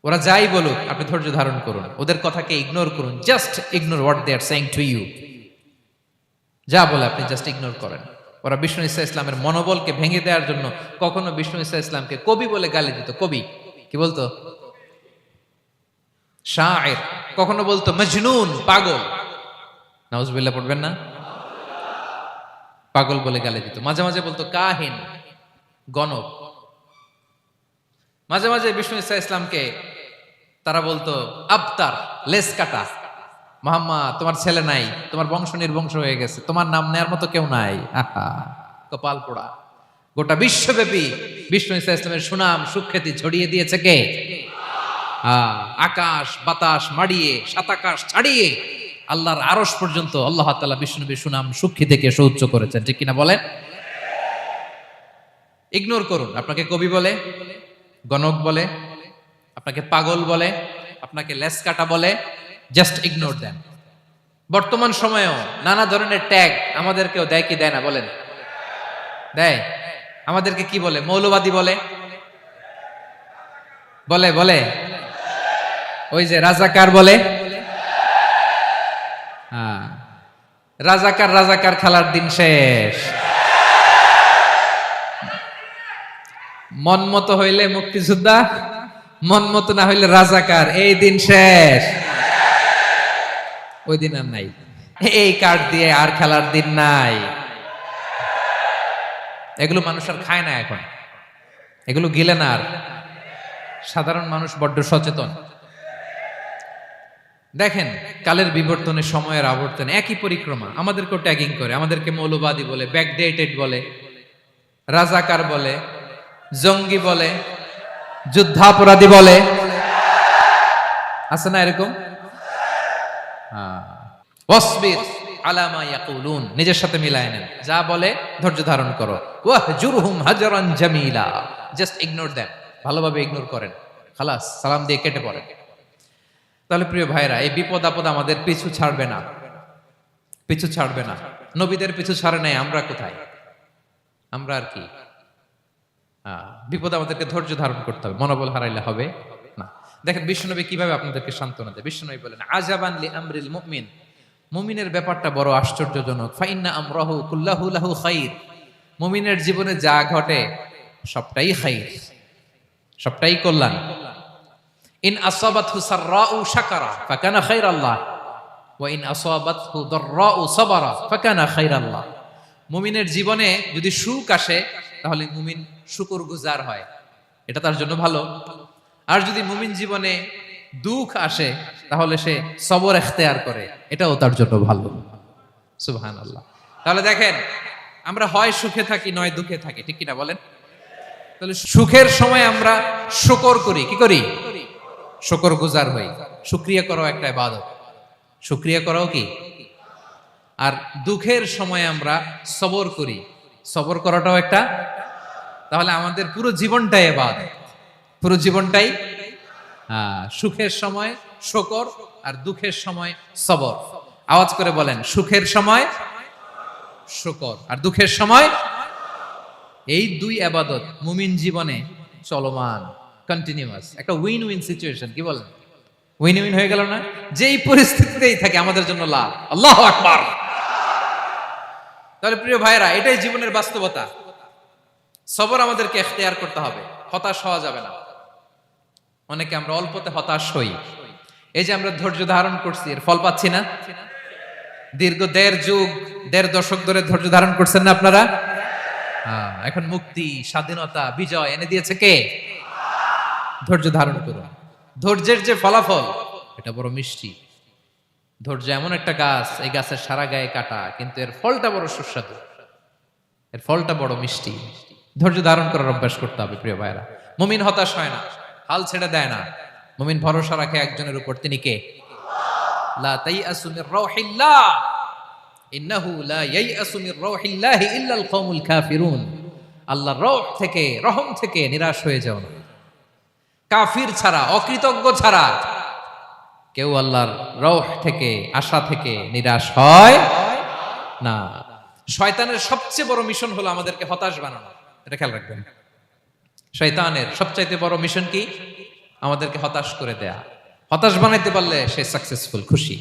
ওরা যাই বলুক আপনি ধৈর্য ধারণ করুন, ওদের কথাকে ইগনোর করুন। Just ignore what they are saying to you, যা বলে আপনি জাস্ট ইগনোর করেন। ওরা বিষ্ণু ঈসা ইসলামের মনোবলকে ভেঙে দেওয়ার জন্য কখনো বিষ্ণু ঈসা ইসলামকে কবি বলে গালি দিত। কবি কি বলতো? শায়ের। কখনো বলতো মজনুন, পাগল। নাউজুবিল্লাহ পড়বেন না? পাগল বলে গালি দিত। মাঝে মাঝে বলতো কাহিন, গণক। মাঝে মাঝে বিষ্ণু ঈসা ইসলামকে তারা বলতো আবতার, লেস কাটা। মুহাম্মদ তোমার ছেলে নাই, তোমার বংশ নির্বংশ হয়ে গেছে, তোমার নাম নেয়ার মতো কেউ নাই। আহা, কপাল পোড়া। গোটা বিশ্বব্যাপী বিষ্ণু ঈসা ইসলামের সুনাম সুখ্যাতি ছড়িয়ে দিয়েছে কে? আকাশ বাতাস মাড়িয়ে, সাতাকাশ ছাড়িয়ে আল্লাহর আরশ পর্যন্ত আল্লাহ তাআলা বিষ্ণু নবীর সুনাম সুখ্যাতিকে সুউচ্চ করেছেন। ঠিক কিনা বলেন? ইগনোর করুন। আপনাকে কবি বলে, গণক বলে, আপনাকে পাগল বলে, আপনাকে লেস কাটা বলে, জাস্ট ইগনোর দেন। বর্তমান সময়েও নানা ধরনের ট্যাগ আমাদেরকেও দেয় কি দেয় না বলেন? দেয়। আমাদেরকে কি বলে? মৌলবাদী বলে, বলে বলে ওই যে রাজাকার বলে। রাজাকার রাজাকার খেলার দিন শেষ। মন মতো হইলে মুক্তিযোদ্ধা, মন মতো না হইলে রাজাকার, এই দিন শেষ। ওই দিন আর নাই, এই কার্ড দিয়ে আর খেলার দিন নাই। এগুলো মানুষ আর খায় না এখন, এগুলো গিলে না আর। সাধারণ মানুষ বড্ড সচেতন। দেখেন কালের বিবর্তনে, সময়ের আবর্তনে একই পরিক্রমা আমাদেরকেও ট্যাগিং করে, আমাদেরকে মৌলবাদী বলে, ব্যাকডেটেড বলে, রাজাকার বলে, জঙ্গি বলে, যুদ্ধাপরাধী বলে। আছে না এরকম? ওয়াসবির আলা মা ইয়াকুলুন, নিজের সাথে মিলায় নেন। যা বলে ধৈর্য ধারণ করো। ওয়াহজুরহুম হাজরান জামিলা, জাস্ট ইগনোর দেম, ভালোভাবে ইগনোর করেন, খালাস, সালাম দিয়ে কেটে পড়েন। তাহলে প্রিয় ভাইরা, এই বিপদ আপদ আমাদের পিছু ছাড়বে না, পিছু ছাড়বে না। নবীদের পিছু ছাড়ে নাই, আমরা কোথায়? আমরা আর কি? বিপদ আমাদেরকে ধৈর্য ধারণ করতে হবে, মনোবল হারাইলে হবে না। দেখেন বিশ্বনবী কিভাবে আপনাদেরকে সান্ত্বনা দেয়। বিশ্বনবী বলেন, আজাবান লি আমরিল মুমিন, মুমিনের ব্যাপারটা বড় আশ্চর্যজনক। ফাইন্না আমরাহু কুল্লাহু লাহু খাইর, মুমিনের জীবনে যা ঘটে সবটাই খাইর, সবটাই কল্যাণ। ইন আসাবাতহু সাররাউ শাকারা ফাকানা খাইরাল্লাহ ওয়া ইন আসাবাতহু দাররাউ সাবারা ফাকানা খাইরাল্লাহ। মুমিনের জীবনে যদি সুখ আসে তাহলে মুমিন শুকরগুজার হয়, এটা তার জন্য ভালো। আর যদি মুমিন জীবনে দুঃখ আসে তাহলে সে সবর ইখতিয়ার করে, এটাও তার জন্য ভালো। সুবহানাল্লাহ। তাহলে দেখেন আমরা হয় সুখে থাকি নয় দুঃখে থাকি, ঠিক কিনা বলেন? তাহলে সুখের সময় আমরা শুকর করি, কি করি? শুকরগুজার হই। শুকরিয়া করাও একটা ইবাদত, শুকরিয়া করাও কি? আর দুঃখের সময় আমরা সবর করি, সবর করাটাও একটা। তাহলে আমাদের পুরো জীবনটাই ইবাদত, পুরো জীবনটাই সুখের সময় শুকর আর দুঃখের সময় সবর। আওয়াজ করে বলেন, সুখের সময় শুকর আর দুঃখের সময়। এই দুই ইবাদত মুমিন জীবনে চলমান, কন্টিনিউয়াস, একটা উইন উইন সিচুয়েশন। কি বলেন? উইন উইন হয়ে গেল না? যেই পরিস্থিতিতেই থাকে আমাদের জন্য লাভ। আল্লাহু আকবার। তাহলে প্রিয় ভাইরা, এটাই জীবনের বাস্তবতা। সবর আমাদেরকে ইখতিয়ার করতে হবে, হতাশ হওয়া যাবে না। অনেকে আমরা অল্পতে হতাশ হই। এই যে আমরা ধৈর্য ধারণ করছি, এর ফল পাচ্ছি না? দীর্ঘ 1.5 দশক ধরে ধৈর্য ধারণ করছেন না আপনারা? এখন মুক্তি, স্বাধীনতা, বিজয় এনে দিয়েছে কে? ধৈর্য ধারণ করুন। ধৈর্যের যে ফলাফল, এটা বড় মিষ্টি। ধৈর্য এমন একটা গাছ, এই গাছের সারা গায়ে কাটা, কিন্তু এর ফলটা বড় সুস্বাদু, এর ফলটা বড় মিষ্টি। ধৈর্য ধারণ করার অভ্যাস করতে হবে প্রিয় ভাইরা। মুমিন হতাশ হয় না, হাল ছেড়ে দেয় না। মুমিন ভরসা রাখে একজনের উপর, তিনি কে? লা তাইয়াসু মির রাউহিল্লাহ ইন্নাহু লা ইয়াইয়াসু মির রাউহিল্লাহি ইল্লাল কওমুল কাফিরুন। আল্লাহর রহ থেকে, রহম থেকে নিরাশ হয়ে যাও না। কাফির ছাড়া, অকৃতজ্ঞ ছাড়া কেউ আল্লাহর রহ থেকে, আশা থেকে নিরাশ হয় না। শয়তানের সবচেয়ে বড় মিশন হলো আমাদেরকে হতাশ বানানো, এটা খেয়াল রাখবেন। শয়তানের সবচাইতে বড় মিশন কি? আমাদেরকে হতাশ করে দেয়া। হতাশ বানাইতে পারলে সে সাকসেসফুল, খুশি।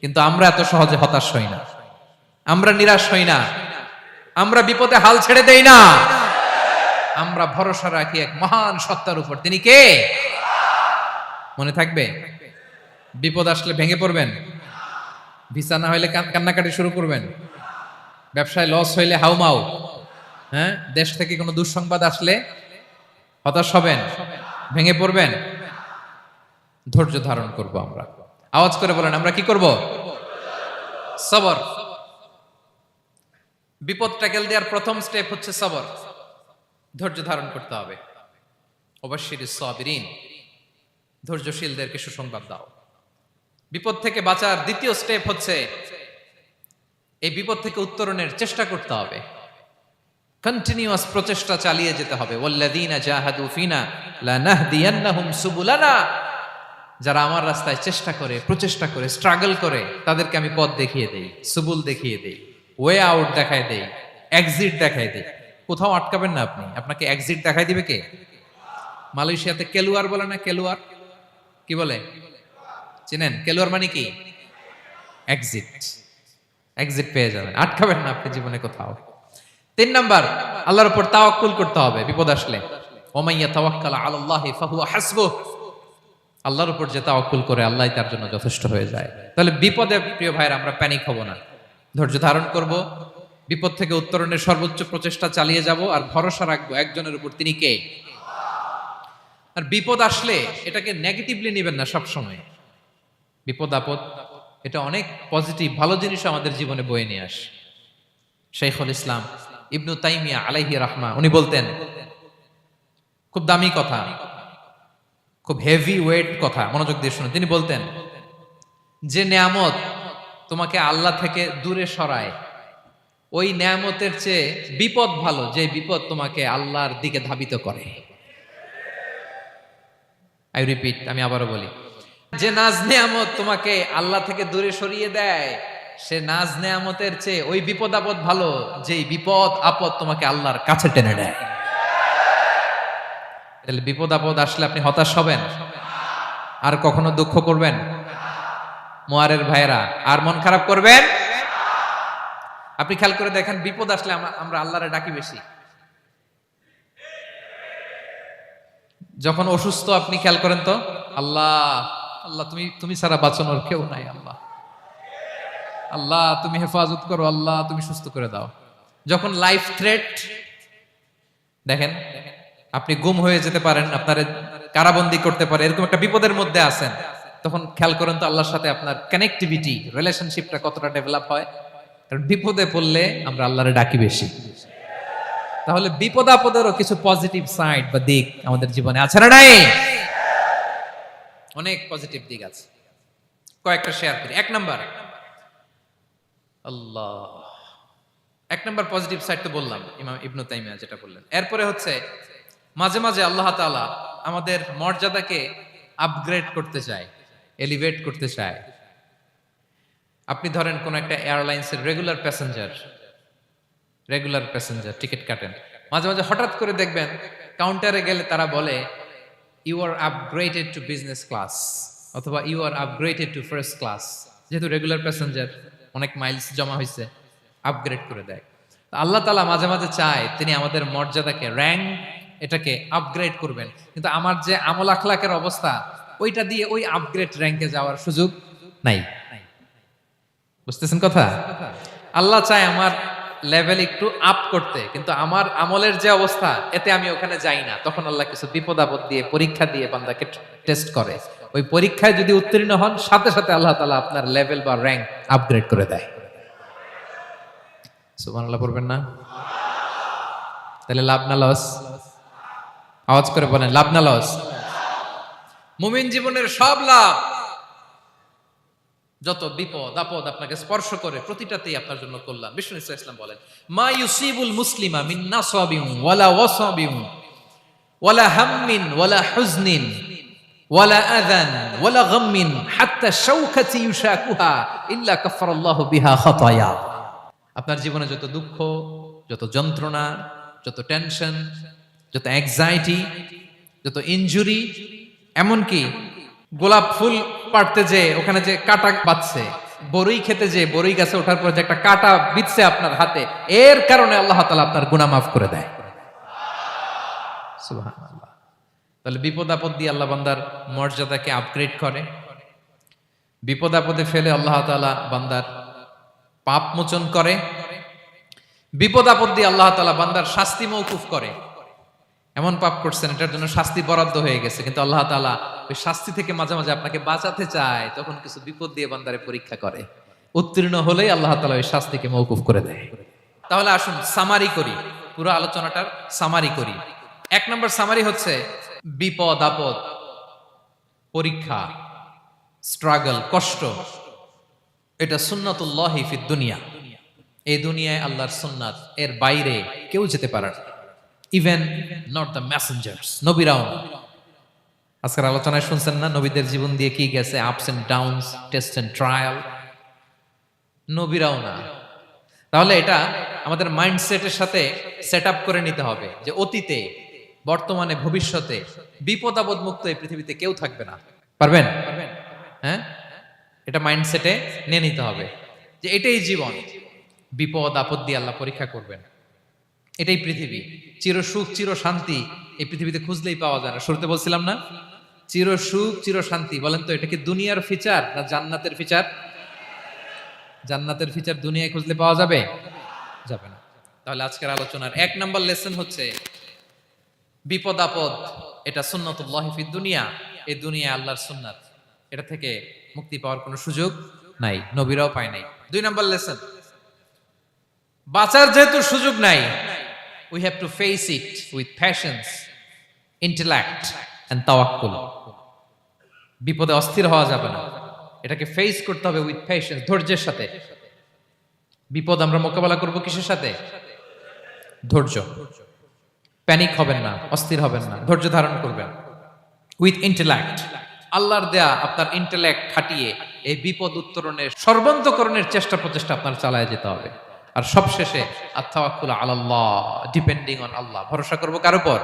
কিন্তু আমরা এত সহজে হতাশ হই না, আমরা নিরাশ হই না, আমরা বিপদে হাল ছেড়ে দেই না। আমরা ভরসা রাখি এক মহান সত্তার উপর, তিনি কে? মনে থাকবে? বিপদ আসলে ভেঙে পড়বেন, ভিসা না হইলে কান্নাকাটি শুরু করবেন, ব্যবসায় লস হইলে হাউমাউ, হ্যাঁ, দেশ থেকে কোনো দুঃসংবাদ আসলে হতাশ হবেন, ভেঙে পড়বেন। ধৈর্য ধারণ করব আমরা। আওয়াজ করে বলেন, আমরা কি করব? সবর। বিপদ ট্যাকেল দেওয়ার প্রথম স্টেপ হচ্ছে সবর, ধৈর্য ধারণ করতে হবে। অবশ্যই সাবিরিন, ধৈর্যশীলদেরকে সুসংবাদ দাও। বিপদ থেকে বাঁচার দ্বিতীয় স্টেপ হচ্ছে এই বিপদ থেকে উত্তরণের চেষ্টা করতে হবে। কন্টিনিউয়াস প্রচেষ্টা চালিয়ে যেতে হবে। ওয়াল্লাযীনা জাহাদু ফিনা লানাহদিয়ান্নাহুম সুবুলানা। যারা আমার রাস্তায় চেষ্টা করে, প্রচেষ্টা করে, স্ট্রাগল করে, তাদেরকে আমি পথ দেখিয়ে দেই, সুবুল দেখিয়ে দেই, ওয়ে আউট দেখায় দেই, এক্সিট দেখায় দেই। কোথাও আটকাবেন না আপনি, আপনাকে এক্সিট দেখাই দিবে কে? মালয়েশিয়াতে কেলুয়ার বলে না? কেলুয়ার কি বলে চিনেন? কেলুয়ার মানে কি? এক্সিট। এক্সিট পেয়ে যাবেন, আটকাবেন না আপনি জীবনে কোথাও। 3 নাম্বার, আল্লাহর উপর তাওয়াক্কুল করতে হবে বিপদ আসলে। ওমাইয়া তাওয়াক্কাল আলাল্লাহি ফাহুয়া হাসবুহ। আল্লাহর উপর যে তাওয়াক্কুল করে, আল্লাহই তার জন্য যথেষ্ট হয়ে যায়। তাহলে বিপদে প্রিয় ভাইরা আমরা প্যানিক হব না, ধৈর্য ধারণ করব, বিপদ থেকে উত্তরণের সর্বোচ্চ প্রচেষ্টা চালিয়ে যাব, আর ভরসা রাখবো একজনের উপর, তিনি কে? আর বিপদ আসলে এটাকে নেগেটিভলি নেবেন না সব সময়। বিপদ আপদ এটা অনেক পজিটিভ, ভালো জিনিস আমাদের জীবনে বয়ে নিয়ে আসে। শাইখুল ইসলাম ইবনু তাইমিয়া আলাইহি রাহমা, উনি বলতেন, খুব দামি কথা, খুব হেভি ওয়েট কথা, মনোযোগ দিয়ে শুনুন। তিনি বলতেন, যে নেয়ামত তোমাকে আল্লাহ থেকে দূরে সরায়, ওই নেয়ামতের চেয়ে বিপদ ভালো, যে বিপদ তোমাকে আল্লাহর দিকে ধাবিত করে। আই রিপিট, আমি আবারও বলি, যে নাজ নেয়ামত তোমাকে আল্লাহ থেকে দূরে সরিয়ে দেয়, সে নাজ নেয়ামতের চেয়ে ওই বিপদ আপদ ভালো, যেই বিপদ আপদ তোমাকে আল্লাহর কাছে টেনে নেয়। তাহলে বিপদ আপদ আসলে আপনি হতাশ হবেন? আর কখনো দুঃখ করবেন? মোয়ারের ভাইয়েরা, আর মন খারাপ করবেন? আপনি খেয়াল করে দেখেন, বিপদ আসলে আমরা আল্লাহরে ডাকি বেশি। যখন অসুস্থ আপনি খেয়াল করেন তো, আল্লাহ আল্লাহ তুমি ছাড়া বাঁচানোর কেউ নাই, আল্লাহ আল্লাহ তুমি হেফাজত করো, আল্লাহ তুমি সুস্থ করে দাও। যখন লাইফ থ্রেট, দেখেন আপনি গুম হয়ে যেতে পারেন, আপনার কারাবন্দি করতে পারে, এরকম একটা বিপদের মধ্যে আছেন, তখন খেয়াল করেন তো আল্লাহর সাথে আপনার কানেক্টিভিটি, রিলেশনশিপটা কতটা ডেভেলপ হয়। কারণ বিপদে পড়লে আমরা আল্লাহরে ডাকি বেশি। তাহলে বিপদ আপদেরও কিছু পজিটিভ সাইড বা দিক আমাদের জীবনে আছে না নাই? অনেক পজিটিভ দিক আছে, কয়েকটা শেয়ার করি। এক নাম্বার পজিটিভ সাইড তো বললাম, ইমাম ইবনু তাইমিয়া যেটা বললেন। এরপরে হচ্ছে মাঝে মাঝে আল্লাহ তাআলা আমাদের মর্যাদাকে আপগ্রেড করতে চায়, এলিভেট করতে চায়। আপনি ধরেন কোন একটা এয়ারলাইন্সের রেগুলার প্যাসেঞ্জার টিকিট কাটেন, মাঝে মাঝে হঠাৎ করে দেখবেন কাউন্টারে গেলে তারা বলে you are upgraded to business class, অথবা you are upgraded to first class. যেহেতু রেগুলার প্যাসেঞ্জার, অনেক মাইলস জমা হয়েছে, আপগ্রেড করে দেয়। আল্লাহ তাআলা মাঝে মাঝে চায় তিনি আমাদের মর্যাদাকে, র্যাঙ্ক, এটাকে আপগ্রেড করবেন, কিন্তু আমার যে আমল আখলাকের অবস্থা, ওইটা দিয়ে ওই আপগ্রেড র্যাঙ্কে যাওয়ার সুযোগ নাই। বুঝতেছেন কথা? আল্লাহ চায় আমার লেভেল একটু আপ করতে, কিন্তু আমার আমলের যে অবস্থা, এতে আমি ওখানে যাই না। তখন আল্লাহ কিছু বিপদ আপদ দিয়ে, পরীক্ষা দিয়ে বান্দাকে টেস্ট করে। ওই পরীক্ষায় যদি উত্তীর্ণ হন, সাথে সাথে আল্লাহ তাআলা আপনার লেভেল বা র্যাঙ্ক আপগ্রেড করে দেয়। সুবহানাল্লাহ পড়বেন না? তাহলে লাভ না লস? আওয়াজ করে বলেন, লাভ না লস? মুমিন জীবনের সব লাভ। যত বিপদ আপদ আপনাকে স্পর্শ করে, প্রতিটাতেই আপনার জন্য কল্যাণ। বিষ্ণু ইসলাম বলেন, মা ইউসিবুল মুসলিমা মিন নাসাবিন ওয়ালা ওয়াসাবিন ওয়ালা হাম্মিন ওয়ালা হুজনিন ওয়ালা আযান ওয়ালা গাম্মিন হাত্তা শাওকাতি ইউশাকুহা ইল্লা কাফারাল্লাহু বিহা খাতায়া। আপনার জীবনে যত দুঃখ, যত যন্ত্রণা, যত টেনশন, যত অ্যাংজাইটি, যত ইনজুরি, এমনকি গোলাপ ফুল পাড়তে যে ওখানে যে কাটা বাঁধছে, বরই খেতে যে বরই গাছে ওঠার পর যে একটা কাটা বিঁধছে আপনার হাতে, এর কারণে আল্লাহ তাআলা আপনার গুনাহ মাফ করে দেয়। সুবহানাল্লাহ। তাহলে বিপদ আপদ দিয়ে আল্লাহ বান্দার মর্যাদাকে আপগ্রেড করে। বিপদ আপদে ফেলে আল্লাহ তাআলা বান্দার পাপ মোচন করে। বিপদ আপদ দিয়ে আল্লাহ তাআলা বান্দার শাস্তি মওকুফ করে। এমন পাপ করছেন, এটার জন্য শাস্তি বরাদ্দ হয়ে গেছে, কিন্তু আল্লাহ তাআলা ওই শাস্তি থেকে মাঝে মাঝে আপনাকে বাঁচাতে চায়, তখন কিছু বিপদ দিয়ে বান্দারে পরীক্ষা করে। উত্তীর্ণ হলেই আল্লাহ তাআলা ওই শাস্তিকে মওকুফ করে দেয়। তাহলে আসুন সামারি করি, পুরো আলোচনাটার সামারি করি। এক নম্বর সামারি হচ্ছে বিপদ আপদ, পরীক্ষা, স্ট্রাগল, কষ্ট, এটা সুন্নাতুল্লাহি ফিদ দুনিয়া। এই দুনিয়ায় আল্লাহর সুন্নাত, এর বাইরে কেউ যেতে পারে না। ইভেন নট দ্য মেসেঞ্জার্স, নবীরাও না। আজকের আলোচনায় শুনছেন না নবীদের জীবন দিয়ে কি গেছে, ups and downs, test and trial, নবীরাও না। তাহলে এটা আমাদের মাইন্ডসেটের সাথে সেট আপ করে নিতে হবে যে অতীতে, বর্তমানে, ভবিষ্যতে বিপদ আপদ মুক্ত এই পৃথিবীতে কেউ থাকবে না। পারবেন? হ্যাঁ, এটা মাইন্ডসেটে নিয়ে নিতে হবে যে এটাই জীবন, বিপদ আপদ দিয়ে আল্লাহ পরীক্ষা করবেন। এটাই পৃথিবী। চির সুখ চির শান্তি এই পৃথিবীতে খুঁজলেই পাওয়া যায় না। শুরুতে বলছিলাম না, চির সুখ চির শান্তি। বলেন তো এটা কি দুনিয়ার ফিচার না জান্নাতের ফিচার? জান্নাতের ফিচার দুনিয়ায় খুঁজলে পাওয়া যাবে? যাবে না। তাহলে আজকের আলোচনার এক নাম্বার লেসন হচ্ছে বিপদ আপদ এটা সুন্নাতুল্লাহি ফিদ দুনিয়া। এই দুনিয়ায় আল্লাহর সুন্নাত, এটা থেকে মুক্তি পাওয়ার কোনো সুযোগ নাই, নবীরাও পায় নাই। দুই নাম্বার লেসন, বাঁচার যেহেতু সুযোগ নাই, we have to face it with patience, intellect and tawakkul. বিপদে অস্থির হওয়া যাবে না, এটাকে ফেস করতে হবে উইথ পেশেন্স, ধৈর্যের সাথে। বিপদ আমরা মোকাবেলা করব কিসের সাথে? ধৈর্য। প্যানিক হবেন না, অস্থির হবেন না, ধৈর্য ধারণ করবেন। উইথ ইন্টেলেক্ট, আল্লাহর দেয়া আপনার ইন্টেলেক্ট খাটিয়ে এই বিপদ উত্তরণের সর্বান্তকরণের চেষ্টা প্রচেষ্টা আপনার চালায় যেতে হবে। আর সবশেষে আত-তাওয়াক্কুল আলাল্লাহ, ডিপেন্ডিং অন আল্লাহ, ভরসা করব কার উপর?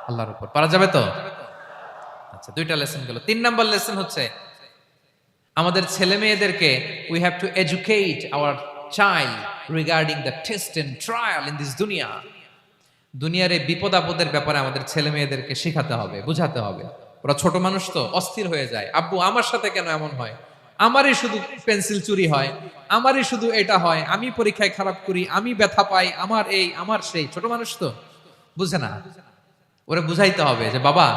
আল্লাহর উপর। পারা যাবে তো? আচ্ছা, দুইটা লেসন গেল। 3 নাম্বার লেসন হচ্ছে আমাদের ছেলে মেয়েদেরকে we have to educate our child regarding the test and trial in this duniya. দুনিয়ার এই বিপদ আপদের ব্যাপারে আমাদের ছেলে মেয়েদেরকে শেখাতে হবে, বুঝাতে হবে। ওরা ছোট মানুষ তো অস্থির হয়ে যায়, আব্বু আমার সাথে কেন এমন হয়, আমারই শুধু পেন্সিল চুরি হয়, আমারই শুধু এটা হয়, আমি পরীক্ষায় খারাপ করি, আমি ব্যথা পাই, আমার এই আমার সেই। ছোট মানুষ তো বুঝে না, ওরা বুঝাইতে হবে যে বাবা,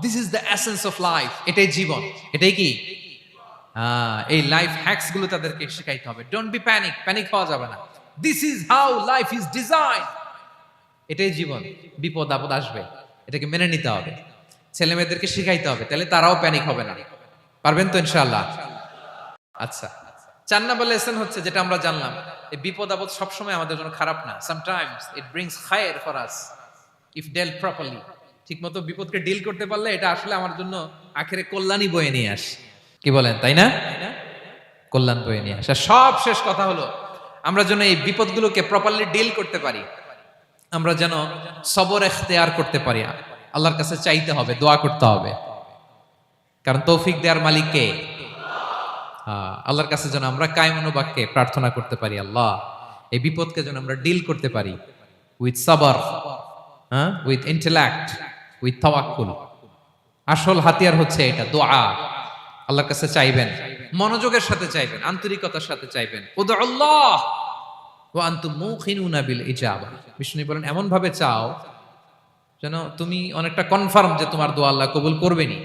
this is the essence of life, এটাই জীবন, এটাই কি এই লাইফ হ্যাকস গুলো তাদেরকে শেখাইতে হবে। ডোন্ট বি প্যানিক, প্যানিক হওয়া যাবে না। This is how life is design, এটাই জীবন, বিপদ আপদ আসবে, এটাকে মেনে নিতে হবে, ছেলে মেয়েদেরকে শিখাইতে হবে, তাহলে তারাও প্যানিক হবে না। পারবেন তো ইনশাআল্লাহ? আচ্ছা, 4 নাম্বার লেসন হচ্ছে যেটা আমরা জানলাম, এই বিপদ আপদ সবসময় আমাদের জন্য খারাপ না। Sometimes it brings khair for us if dealt properly. ঠিকমতো বিপদকে ডিল করতে পারলে এটা আসলে আমার জন্য আখেরে কল্যাণই বয়ে নিয়ে আসে। কি বলেন, তাই না? কল্যাণ বয়ে নিয়ে আসে। সব শেষ কথা হলো, আমরা যেন এই বিপদগুলোকে প্রপারলি ডিল করতে পারি, আমরা যেন সবর এখতিয়ার করতে পারি। আল্লাহর কাছে চাইতে হবে, দোয়া করতে হবে, কারণ তৌফিক দেওয়ার মালিক কে? আল্লাহর কাছে যেন আমরা কায়মনোবাক্যে প্রার্থনা করতে পারি, আল্লাহ এই বিপদকে যেন আমরা ডিল করতে পারি উইথ সাবর, উইথ ইন্টেলেক্ট, উইথ তাওয়াক্কুল। আসল হাতিয়ার হচ্ছে এটা, দোয়া। আল্লাহর কাছে চাইবেন, মনোযোগের সাথে চাইবেন, আন্তরিকতার সাথে চাইবেন। উদুল্লাহ ওয়া আনতুম মুখিনুনা বিল ইজাবা। বিষ্ণু বলেন এমন ভাবে চাও যেন তুমি অনেকটা কনফার্ম যে তোমার দোয়া আল্লাহ কবুল করবেনই।